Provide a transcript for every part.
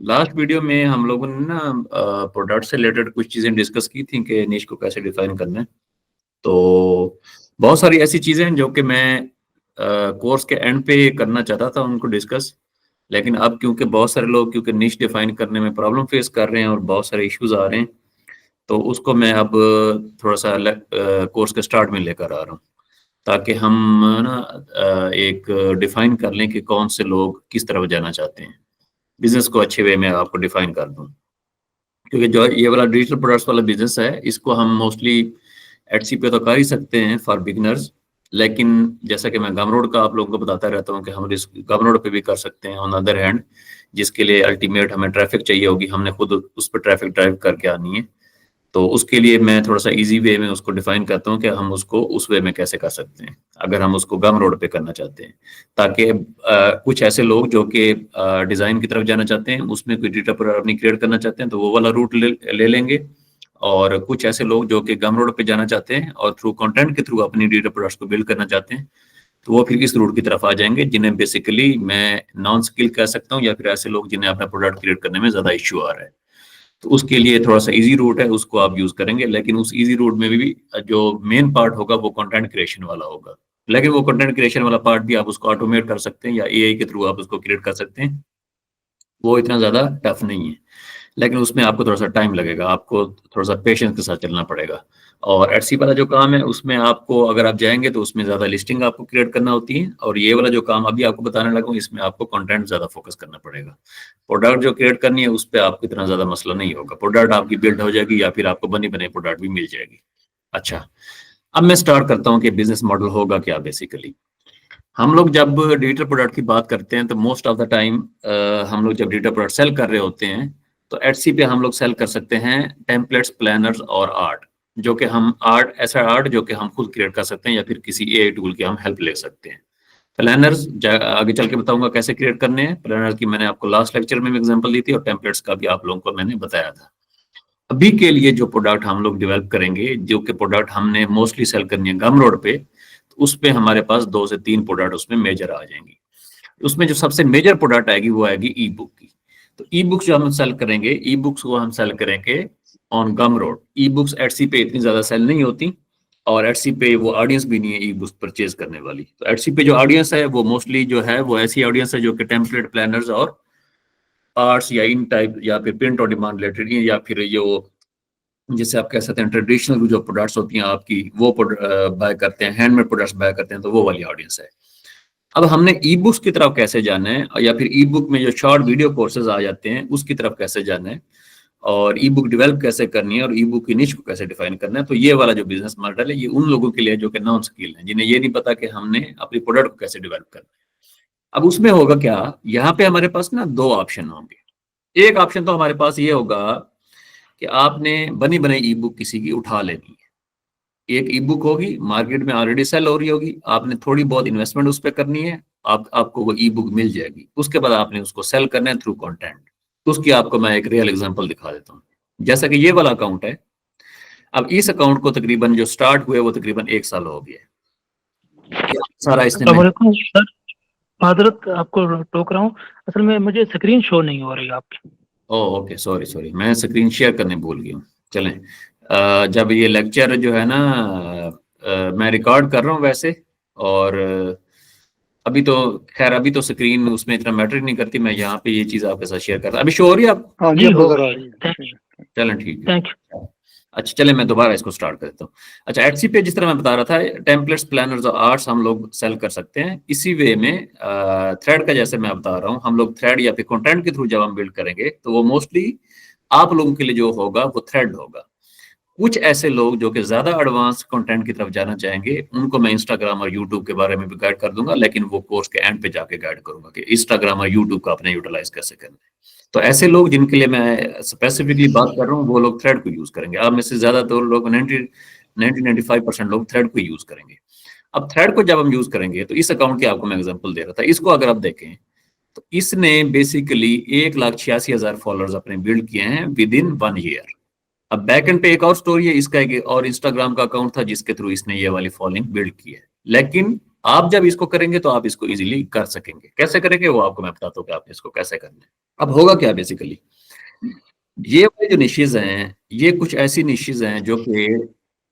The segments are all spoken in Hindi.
लास्ट वीडियो में हम लोगों ने ना प्रोडक्ट से रिलेटेड कुछ चीजें डिस्कस की थी कि निश को कैसे डिफाइन करना है। तो बहुत सारी ऐसी चीजें हैं जो कि मैं कोर्स के एंड पे करना चाहता था उनको डिस्कस, लेकिन अब क्योंकि बहुत सारे लोग क्योंकि निश डिफाइन करने में प्रॉब्लम फेस कर रहे हैं और बहुत सारे इश्यूज आ रहे हैं, तो उसको मैं अब थोड़ा सा कोर्स के स्टार्ट में लेकर आ रहा हूँ, ताकि हम ना एक डिफाइन कर लें कि कौन से लोग किस तरफ जाना चाहते हैं, बिजनेस को अच्छे वे में आपको डिफाइन कर दूं। क्योंकि जो ये वाला डिजिटल प्रोडक्ट्स वाला बिजनेस है, इसको हम मोस्टली एटसी पे तो कर ही सकते हैं फॉर बिगनर्स, लेकिन जैसा कि मैं गमरोड का आप लोगों को बताता रहता हूँ कि हम इस गमरोड पे भी कर सकते हैं ऑन अदर हैंड, जिसके लिए अल्टीमेट हमें ट्रैफिक चाहिए होगी, हमने खुद उस पर ट्रैफिक ड्राइव करके आनी है। तो उसके लिए मैं थोड़ा सा इजी वे में उसको डिफाइन करता हूँ कि हम उसको उस वे में कैसे कर सकते हैं अगर हम उसको गम रोड पे करना चाहते हैं, ताकि कुछ ऐसे लोग जो कि डिज़ाइन की तरफ जाना चाहते हैं, उसमें कोई डेटा पर अपनी क्रिएट करना चाहते हैं तो वो वाला रूट ले लेंगे, और कुछ ऐसे लोग जो कि गम रोड पे जाना चाहते हैं और थ्रू कंटेंट के थ्रू अपनी डेटा प्रोडक्ट्स को बिल्ड करना चाहते हैं, तो वो फिर इस रूट की तरफ आ जाएंगे, जिन्हें बेसिकली मैं नॉन स्किल कह सकता हूँ, या फिर ऐसे लोग जिन्हें अपना प्रोडक्ट क्रिएट करने में ज़्यादा इश्यू आ रहा है। तो उसके लिए थोड़ा सा इजी रूट है, उसको आप यूज करेंगे, लेकिन उस इजी रूट में भी जो मेन पार्ट होगा वो कंटेंट क्रिएशन वाला होगा, लेकिन वो कंटेंट क्रिएशन वाला पार्ट भी आप उसको ऑटोमेट कर सकते हैं या एआई के थ्रू आप उसको क्रिएट कर सकते हैं, वो इतना ज़्यादा टफ नहीं है, लेकिन उसमें आपको थोड़ा सा टाइम लगेगा, आपको थोड़ा सा पेशेंस के साथ चलना पड़ेगा। और एटसी वाला जो काम है उसमें आपको अगर आप जाएंगे तो उसमें ज़्यादा लिस्टिंग आपको क्रिएट करना होती है, और ये वाला जो काम अभी आपको बताने लगा हूँ इसमें आपको कंटेंट ज़्यादा फोकस करना पड़ेगा। प्रोडक्ट जो क्रिएट करनी है उस पर आपको इतना ज़्यादा मसला नहीं होगा, प्रोडक्ट आपकी बिल्ड हो जाएगी या फिर आपको बनी बने प्रोडक्ट भी मिल जाएगी। अच्छा, अब मैं स्टार्ट करता हूँ कि बिजनेस मॉडल होगा क्या। बेसिकली हम लोग जब डिजिटल प्रोडक्ट की बात करते हैं तो मोस्ट ऑफ द टाइम हम लोग जब डिजिटल प्रोडक्ट सेल कर रहे होते हैं तो एटसी पे हम लोग सेल कर सकते हैं टेम्पलेट्स, प्लानर्स और आर्ट, जो कि हम आर्ट, ऐसा आर्ट जो कि हम खुद क्रिएट कर सकते हैं या फिर किसी एआई टूल की हम हेल्प ले सकते हैं। प्लानर्स आगे चल के बताऊंगा कैसे क्रिएट करने हैं। प्लानर की मैंने आपको लास्ट लेक्चर में एग्जांपल दी थी, और टेम्पलेट्स का भी आप लोगों को मैंने बताया था। अभी के लिए जो प्रोडक्ट हम लोग डेवलप करेंगे, जो कि प्रोडक्ट हमने मोस्टली सेल करनी है गम रोड पे, तो उस पे हमारे पास 2 से 3 प्रोडक्ट उसमें मेजर आ जाएंगी। उसमें जो सबसे मेजर प्रोडक्ट आएगी वो आएगी ई बुक की। तो ई बुक्स जो हम सेल करेंगे, ई बुक्स को हम सेल करेंगे on Gumroad. Ebooks Etsy पे इतनी ज्यादा सेल नहीं होती, और एटसी पे वो ऑडियंस भी नहीं है ई बुक्स परचेज करने वाली। तो एटसी पे जो ऑडियंस है वो मोस्टली जो है वो ऐसी ऑडियंस है जो कि टेम्पलेट, प्लानर्स और आर्ट्स या इन टाइप या फिर प्रिंट और डिमांड रिलेटेड, या फिर जो जैसे आप कह सकते हैं ट्रेडिशनल जो प्रोडक्ट्स होती हैं आपकी, वो बाय करते हैं, हैंडमेड प्रोडक्ट्स बाय करते हैं, तो वो वाली ऑडियंस है। अब हमने ई बुक्स की तरफ कैसे जाना है, या फिर ई बुक में जो शॉर्ट वीडियो कोर्सेज आ जाते हैं उसकी तरफ कैसे जाना है, और ई बुक डेवलप कैसे करनी है, और ई बुक की निश को कैसे डिफाइन करना है, तो ये वाला जो बिजनेस मॉडल है ये उन लोगों के लिए जो कि नॉन स्किल है, जिन्हें ये नहीं पता कि हमने अपनी प्रोडक्ट को कैसे डेवलप करना है। अब उसमें होगा क्या, यहाँ पे हमारे पास ना 2 ऑप्शन होंगे। एक ऑप्शन तो हमारे पास ये होगा कि आपने बनी बनाई ई बुक किसी की उठा लेनी है। एक ई बुक होगी, मार्केट में ऑलरेडी सेल हो रही होगी, आपने थोड़ी बहुत इन्वेस्टमेंट उस पर करनी है, आपको वो ई बुक मिल जाएगी। उसके बाद आपने उसको सेल करना है थ्रू कंटेंट। उसकी आपको मैं एक रियल एग्जांपल दिखा देता हूँ। जैसा कि ये वाला अकाउंट है, अब इस अकाउंट को तकरीबन जो स्टार्ट हुए वो तकरीबन 1 साल हो गया है। ये सारा इसने अस्सलाम वालेकुम सर, मादरत आपको टोक रहा हूँ। असल में मुझे स्क्रीन शो नहीं हो रही आपकी। ओके, सॉरी सॉरी, मैं स्क्रीन शेयर करने भूल गया हूँ। चलें, जब ये लेक्चर जो है ना मैं रिकॉर्ड कर रहा हूँ वैसे, और अभी तो खैर अभी तो स्क्रीन उसमें इतना मैटर नहीं करती, मैं यहाँ पे ये चीज़ आपके साथ शेयर कर रहा हूँ। अभी शो हो रही है आप? हाँ जी, जी अब हो नजर आ गई, रही है। थैंक चलें ठीक है। Thank you. अच्छा चले, मैं दोबारा इसको स्टार्ट कर देता हूँ। अच्छा, एटसी पे जिस तरह मैं बता रहा था, टेम्पलेट्स, प्लानर्स और आर्ट्स हम लोग सेल कर सकते हैं इसी वे में। थ्रेड का जैसे मैं बता रहा हूँ, हम लोग थ्रेड या फिर कंटेंट के थ्रू जब हम बिल्ड करेंगे तो वो मोस्टली आप लोगों के लिए जो होगा वो थ्रेड होगा। कुछ ऐसे लोग जो कि ज्यादा एडवांस कंटेंट की तरफ जाना चाहेंगे, उनको मैं इंस्टाग्राम और यूट्यूब के बारे में भी गाइड कर दूंगा, लेकिन वो कोर्स के एंड पे जाके गाइड करूंगा कि इंस्टाग्राम और यूट्यूब का अपने यूटिलाइज कैसे करना है। तो ऐसे लोग जिनके लिए मैं स्पेसिफिकली बात कर रहा हूँ, वो लोग थ्रेड को यूज करेंगे। आप में से ज्यादातर लोग 95% लोग थ्रेड को यूज करेंगे। अब थ्रेड को जब हम यूज करेंगे तो इस अकाउंट की आपको मैं एग्जांपल दे रहा था, इसको अगर आप देखें तो इसने बेसिकली 1,86,000 फॉलोअर्स अपने बिल्ड किए हैं विद इन 1 ईयर। अब बैक एंड पे एक और स्टोरी है, इसका एक और इंस्टाग्राम का अकाउंट था जिसके थ्रू इसने ये वाली फॉलोइंग बिल्ड की है, लेकिन आप जब इसको करेंगे तो आप इसको इजीली कर सकेंगे। कैसे करेंगे वो आपको मैं बताता हूँ कि आपने इसको कैसे करना है। अब होगा क्या बेसिकली, ये वाले जो निशेज़ हैं, ये कुछ ऐसी निशेज़ हैं जो कि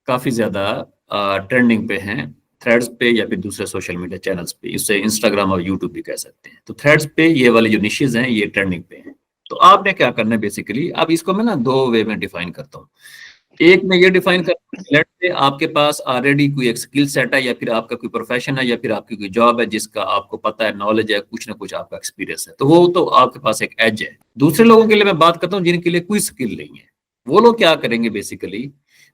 काफ़ी ज़्यादा ट्रेंडिंग पे हैं, थ्रेड्स पे या फिर दूसरे सोशल मीडिया चैनल्स पे, इससे इंस्टाग्राम और यूट्यूब भी कह सकते हैं। तो थ्रेड्स पे ये वाले जो निशेज़ हैं, ये ट्रेंडिंग पे हैं। तो आपने क्या करना है बेसिकली, अब इसको मैं ना 2 वे में डिफाइन करता हूँ। एक में ये डिफाइन कर, लेट्स से आपके पास ऑलरेडी कोई एक स्किल सेट है या फिर आपका कोई प्रोफेशन है या फिर आपकी कोई जॉब है जिसका आपको पता है, नॉलेज है, कुछ ना कुछ आपका एक्सपीरियंस है, तो वो तो आपके पास एक एज है। दूसरे लोगों के लिए मैं बात करता हूँ जिनके लिए कोई स्किल नहीं है, वो लोग क्या करेंगे बेसिकली,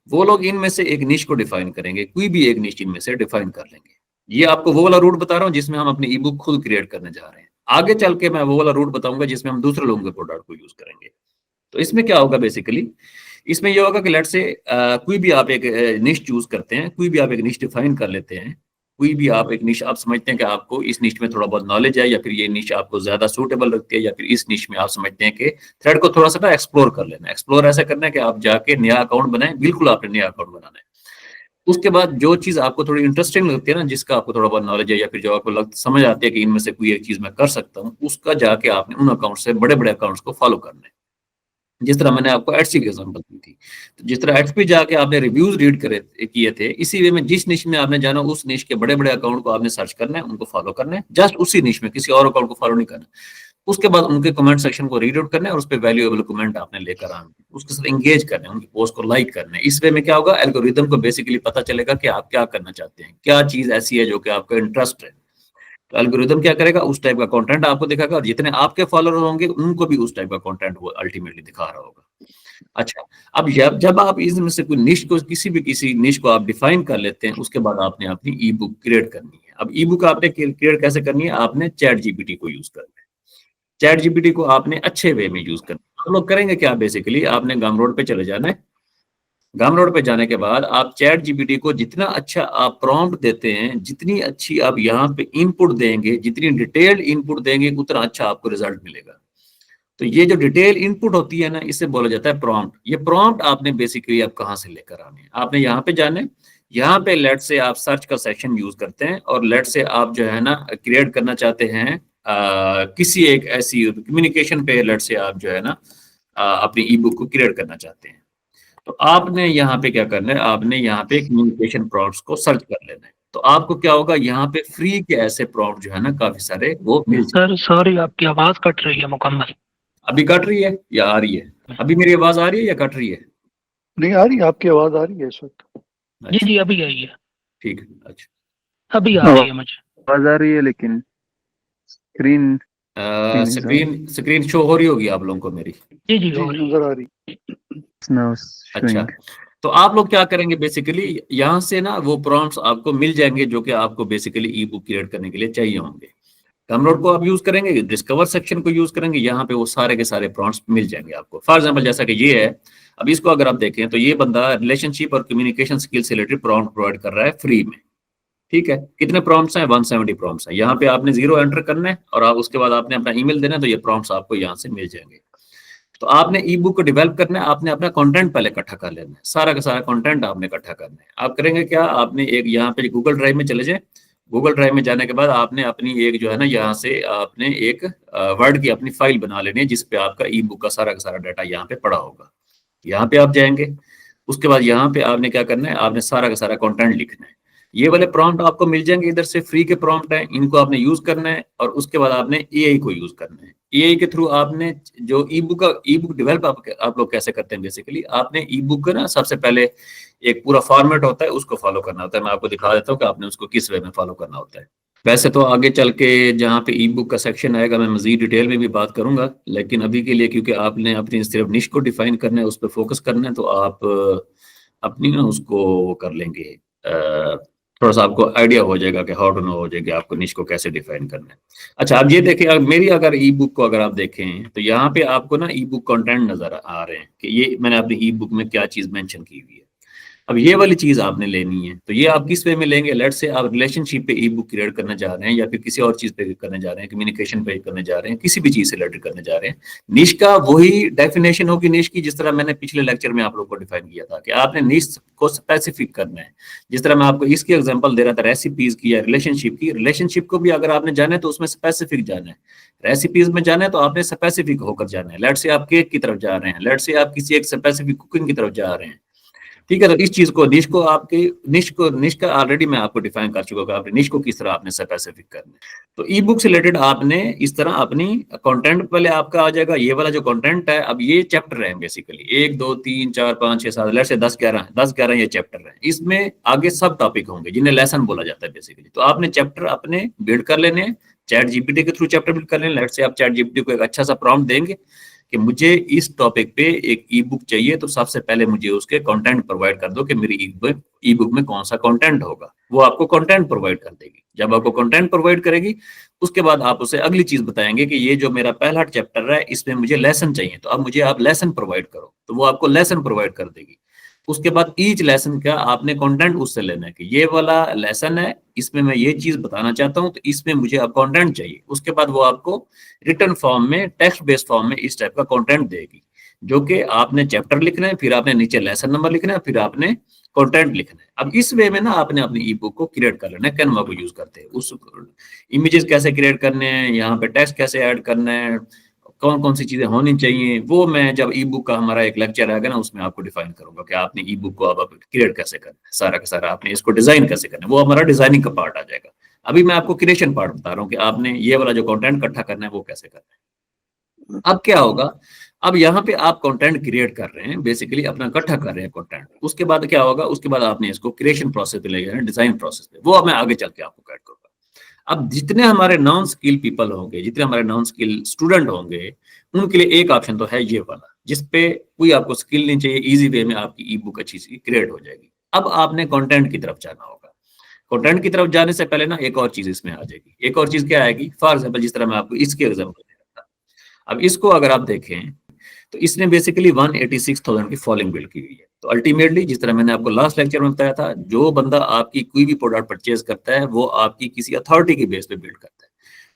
वो लोग इनमें से एक निश को डिफाइन करेंगे, कोई भी एक निश इनमें से डिफाइन कर लेंगे। ये आपको वो वाला रूट बता रहा हूँ जिसमें हम अपनी ई बुक खुद क्रिएट करने जा रहे हैं। आगे चल के मैं वो वाला रूट बताऊंगा जिसमें हम दूसरे लोगों के प्रोडक्ट को यूज करेंगे। तो इसमें क्या होगा बेसिकली, इसमें ये होगा कि लेट से कोई भी आप एक निश चूज करते हैं, कोई भी आप एक निश डिफाइन कर लेते हैं, कोई भी आप एक निश आप समझते हैं कि आपको इस निश में थोड़ा बहुत नॉलेज है या फिर ये निश आपको ज्यादा सूटेबल लगती है या फिर इस निश में आप समझते हैं कि थ्रेड को थोड़ा सा ना एक्सप्लोर कर लेना है। एक्सप्लोर ऐसा करना है कि आप जाके नया अकाउंट बनाएं, बिल्कुल आपने नया अकाउंट बनाना है। उसके बाद जो चीज आपको थोड़ी इंटरेस्टिंग लगती है ना, जिसका आपको थोड़ा बहुत नॉलेज है या फिर जो आपको समझ आती है कि इनमें से कोई एक चीज मैं कर सकता हूँ, उसका जाके आपने उन अकाउंट से बड़े बड़े अकाउंट्स को फॉलो करना है। जिस तरह मैंने आपको एटसी की एग्जांपल दी थी, तो जिस तरह एटसी पे जाके आपने रिव्यूज रीड करे किए थे, इसी वे में जिस निश में आपने जाना उस निश के बड़े बड़े अकाउंट को आपने सर्च करना है, उनको फॉलो करना है, जस्ट उसी निश में, किसी और अकाउंट को फॉलो नहीं करना। उसके बाद उनके कमेंट सेक्शन को रीड आउट करना है और उस पर वैल्यूएबल कमेंट आपने लेकर आना है, उसके साथ एंगेज करना है, उनकी पोस्ट को लाइक करना है। इस वे में क्या होगा, एल्गोरिदम को बेसिकली पता चलेगा कि आप क्या करना चाहते हैं, क्या चीज ऐसी है जो कि आपका इंटरेस्ट है। तो एल्गोरिदम क्या करेगा, उस टाइप का कंटेंट आपको दिखाएगा और जितने आपके फॉलोअर होंगे उनको भी उस टाइप का कंटेंट वो अल्टीमेटली दिखा रहा होगा। अच्छा, अब जब आप इसमें से कोई निश को, किसी निश को आप डिफाइन कर लेते हैं, उसके बाद आपने अपनी ई बुक क्रिएट करनी है। अब ई बुक आपने क्रिएट कैसे करनी है, आपने चैट जीपीटी को यूज करना है। चैट जीपीटी को आपने अच्छे वे में यूज करना है। हम लोग करेंगे क्या बेसिकली, आपने गमरोड पे चले जाना है। गमरोड पे जाने के बाद आप चैट जीपीटी को जितना अच्छा आप प्रॉम्प्ट देते हैं, जितनी अच्छी आप यहाँ पे इनपुट देंगे, जितनी डिटेल्ड इनपुट देंगे, उतना अच्छा आपको रिजल्ट मिलेगा। तो ये जो डिटेल इनपुट होती है ना, इसे बोला जाता है प्रॉम्प्ट। ये प्रॉम्प्ट आपने बेसिकली आप कहाँ से लेकर आने हैं, आपने यहाँ पे जाने, यहाँ पे लेट से आप सर्च का सेक्शन यूज करते हैं और लेट से आप जो है ना क्रिएट करना चाहते हैं किसी एक ऐसी कम्युनिकेशन पे, लेट से आप जो है ना अपनी ई बुक को क्रिएट करना चाहते हैं। तो आपने यहाँ पे क्या करना है, आपने यहाँ पे कम्युनिकेशन प्रॉम्प्ट्स को सर्च कर लेना है। तो आपको क्या होगा, यहाँ पे फ्री के ऐसे प्रॉम्प्ट जो है ना काफी सारे वो मिल जाएंगे। सर सॉरी, आपकी आवाज कट रही है मुकम्मल। अभी कट रही है या आ रही है? अभी मेरी आवाज आ रही है या कट रही है? नहीं आ रही, आपकी आवाज आ रही है इस वक्त। जी अच्छा, जी, अभी आई है, ठीक है। अच्छा, अभी आ रही है मुझे। आवाज आ रही है लेकिन स्क्रीन स्क्रीन स्क्रीन शो हो रही होगी आप लोगों को मेरी? जी जी, जी हो रही है। नजर आ रही। अच्छा, तो आप लोग क्या करेंगे बेसिकली, यहाँ से ना वो प्रॉम्प्ट्स आपको मिल जाएंगे जो कि आपको बेसिकली ई बुक क्रिएट करने के लिए चाहिए होंगे। गमरोड को आप यूज करेंगे, डिस्कवर सेक्शन को यूज करेंगे, यहाँ पे वो सारे के सारे प्रॉम्प्ट्स मिल जाएंगे आपको। फॉर एग्जांपल जैसा कि ये है, अब इसको अगर आप देखें तो ये बंदा रिलेशनशिप और कम्युनिकेशन स्किल से रिलेटेड प्रॉम्प्ट प्रोवाइड कर रहा है फ्री में। ठीक है, कितने प्रॉम्प्ट्स हैं? 170 प्रॉम्प्ट्स हैं। यहाँ पे आपने 0 एंटर करना है और आप उसके बाद आपने अपना ईमेल देना है, तो ये प्रॉम्प्ट्स आपको यहाँ से मिल जाएंगे। तो आपने ई बुक को डेवलप करना है, आपने अपना कंटेंट पहले इकट्ठा कर लेना है, सारा का सारा कंटेंट आपने इकट्ठा करना है। आप करेंगे क्या, आपने एक यहाँ पे गूगल ड्राइव में चले जाए। गूगल ड्राइव में जाने के बाद आपने अपनी एक जो है ना, यहाँ से आपने एक वर्ड की अपनी फाइल बना लेनी है जिसपे आपका ई बुक का सारा डाटा यहाँ पे पड़ा होगा। यहाँ पे आप जाएंगे, उसके बाद यहाँ पे आपने क्या करना है, आपने सारा का सारा कंटेंट लिखना है। ये वाले प्रॉम्प्ट आपको मिल जाएंगे, इधर से फ्री के प्रॉम्प्ट हैं, इनको आपने यूज करना है और उसके बाद आपने एआई को यूज करना है। एआई के थ्रू आपने जो ई बुक डेवलप आप लोग कैसे करते हैं बेसिकली, आपने ई बुक का ना सबसे पहले एक पूरा फॉर्मेट होता है, उसको फॉलो करना होता है। मैं आपको दिखा देता हूँ कि आपने उसको किस वे में फॉलो करना होता है। वैसे तो आगे चल के जहाँ पे ई बुक का सेक्शन आएगा मैं मजीद डिटेल में भी बात करूंगा, लेकिन अभी के लिए क्योंकि आपने अपनी सिर्फ निश को डिफाइन करना है, उस पर फोकस करना है, तो आप अपनी ना उसको वो कर लेंगे, थोड़ा सा आपको आइडिया हो जाएगा कि हाउ टू नो हो जाएगा आपको निश को कैसे डिफाइन करना है। अच्छा, आप ये देखें, मेरी अगर ई बुक को अगर आप देखें तो यहाँ पे आपको ना ई बुक कंटेंट नजर आ रहे हैं कि ये मैंने अपनी ई बुक में क्या चीज मेंशन की हुई है। अब ये वाली चीज आपने लेनी है, तो ये आप किस वे में लेंगे? लेट्स से आप रिलेशनशिप पे ई बुक क्रिएट करने जा रहे हैं, या फिर किसी और चीज पे करने जा रहे हैं, कम्युनिकेशन पे करने जा रहे हैं, किसी भी चीज से रिलेटेड करने जा रहे हैं। निश का वही डेफिनेशन होगी निश की, जिस तरह मैंने पिछले लेक्चर में आप लोग को डिफाइन किया था कि आपने निश को स्पेसिफिक करना है। जिस तरह मैं आपको इसकी एग्जांपल दे रहा था रेसिपीज की या रिलेशनशिप की, रिलेशनशिप को भी अगर आपने जाना है तो उसमें स्पेसिफिक जाना है, रेसिपीज में जाना है तो आपने स्पेसिफिक होकर जाना है। लेट्स से आप केक की तरफ जा रहे हैं, लेट्स से आप किसी एक स्पेसिफिक कुकिंग की तरफ जा रहे हैं, ठीक है। तो इस चीज को निश का ऑलरेडी मैं आपको डिफाइन कर चुका हूं कि आपने निश को किस तरह आपने स्पेसिफिक करना है। तो ई बुक से रिलेटेड आपने इस तरह अपनी कंटेंट पहले आपका आ जाएगा, ये वाला जो कंटेंट है। अब ये चैप्टर है बेसिकली 1 2 3 4 5 6 7 लेट्स से 10 11 ये चैप्टर है। इसमें आगे सब टॉपिक होंगे जिन्हें लेसन बोला जाता है बेसिकली। तो आपने चैप्टर अपने बिल्ड कर लेने हैं, चैट जीपीटी के थ्रू चैप्टर बिल्ड कर लेने। लेट्स से आप चैट जीपीटी को एक अच्छा सा प्रॉम्प्ट देंगे कि मुझे इस टॉपिक पे एक ई बुक चाहिए, तो सबसे पहले मुझे उसके कंटेंट प्रोवाइड कर दो कि मेरी ई बुक में कौन सा कंटेंट होगा। वो आपको कंटेंट प्रोवाइड कर देगी। जब आपको कंटेंट प्रोवाइड करेगी, उसके बाद आप उसे अगली चीज बताएंगे कि ये जो मेरा पहला चैप्टर है इसमें मुझे लेसन चाहिए, तो अब मुझे आप लेसन प्रोवाइड करो, तो वो आपको लेसन प्रोवाइड कर देगी। उसके बाद ईच लेसन का आपने कंटेंट उससे लेना है कि ये वाला लेसन है, इसमें मैं ये चीज बताना चाहता हूँ, तो इसमें मुझे अब कंटेंट चाहिए। उसके बाद वो आपको रिटर्न फॉर्म में, टेक्स्ट बेस्ड फॉर्म में इस टाइप का कंटेंट देगी, जो कि आपने चैप्टर लिखना है, फिर आपने नीचे लेसन नंबर लिखना है, फिर आपने कंटेंट लिखना है। अब इस वे में ना आपने अपनी ई बुक को क्रिएट कर लेना है। कैनवा को यूज करते हैं, उस इमेजेस कैसे क्रिएट करने हैं, यहाँ पे टेक्स्ट कैसे ऐड करना है, कौन कौन सी चीजें होनी चाहिए, वो मैं जब ई बुक का हमारा एक लेक्चर आएगा ना उसमें आपको डिफाइन करूंगा कि आपने ई बुक को अब क्रिएट कैसे करना है, सारा का सारा आपने इसको डिजाइन कैसे करना है, वो हमारा डिजाइनिंग का पार्ट आ जाएगा। अभी मैं आपको क्रिएशन पार्ट बता रहा हूँ कि आपने ये वाला जो कंटेंट इकट्ठा करना है वो कैसे करना है। अब क्या होगा, अब यहाँ पे आप कंटेंट क्रिएट कर रहे हैं, बेसिकली अपना इकट्ठा कर रहे हैं कंटेंट। उसके बाद क्या होगा, उसके बाद आपने इसको क्रिएशन प्रोसेस पे ले गए हैं, डिजाइन प्रोसेस पे, वो मैं आगे चल के आपको गाइड करूंगा। अब जितने हमारे नॉन स्किल पीपल होंगे, जितने हमारे नॉन स्किल स्टूडेंट होंगे, उनके लिए एक ऑप्शन तो है ये वाला, जिसपे कोई आपको स्किल नहीं चाहिए, इजी वे में आपकी ई बुक अच्छी सी क्रिएट हो जाएगी। अब आपने कंटेंट की तरफ जाना होगा। कंटेंट की तरफ जाने से पहले ना एक और चीज इसमें आ जाएगी। एक और चीज क्या आएगी, फॉर एग्जाम्पल जिस तरह मैं आपको इसके एग्जाम्पल दे रहा था, अब इसको अगर आप देखें तो इसने बेसिकली 186,000 की फॉलोइंग बिल्ड की हुई है। तो अल्टीमेटली जिस तरह मैंने आपको लास्ट लेक्चर में बताया था, जो बंदा आपकी कोई भी प्रोडक्ट परचेज करता है वो आपकी किसी अथॉरिटी की बेस पे बिल्ड करता है।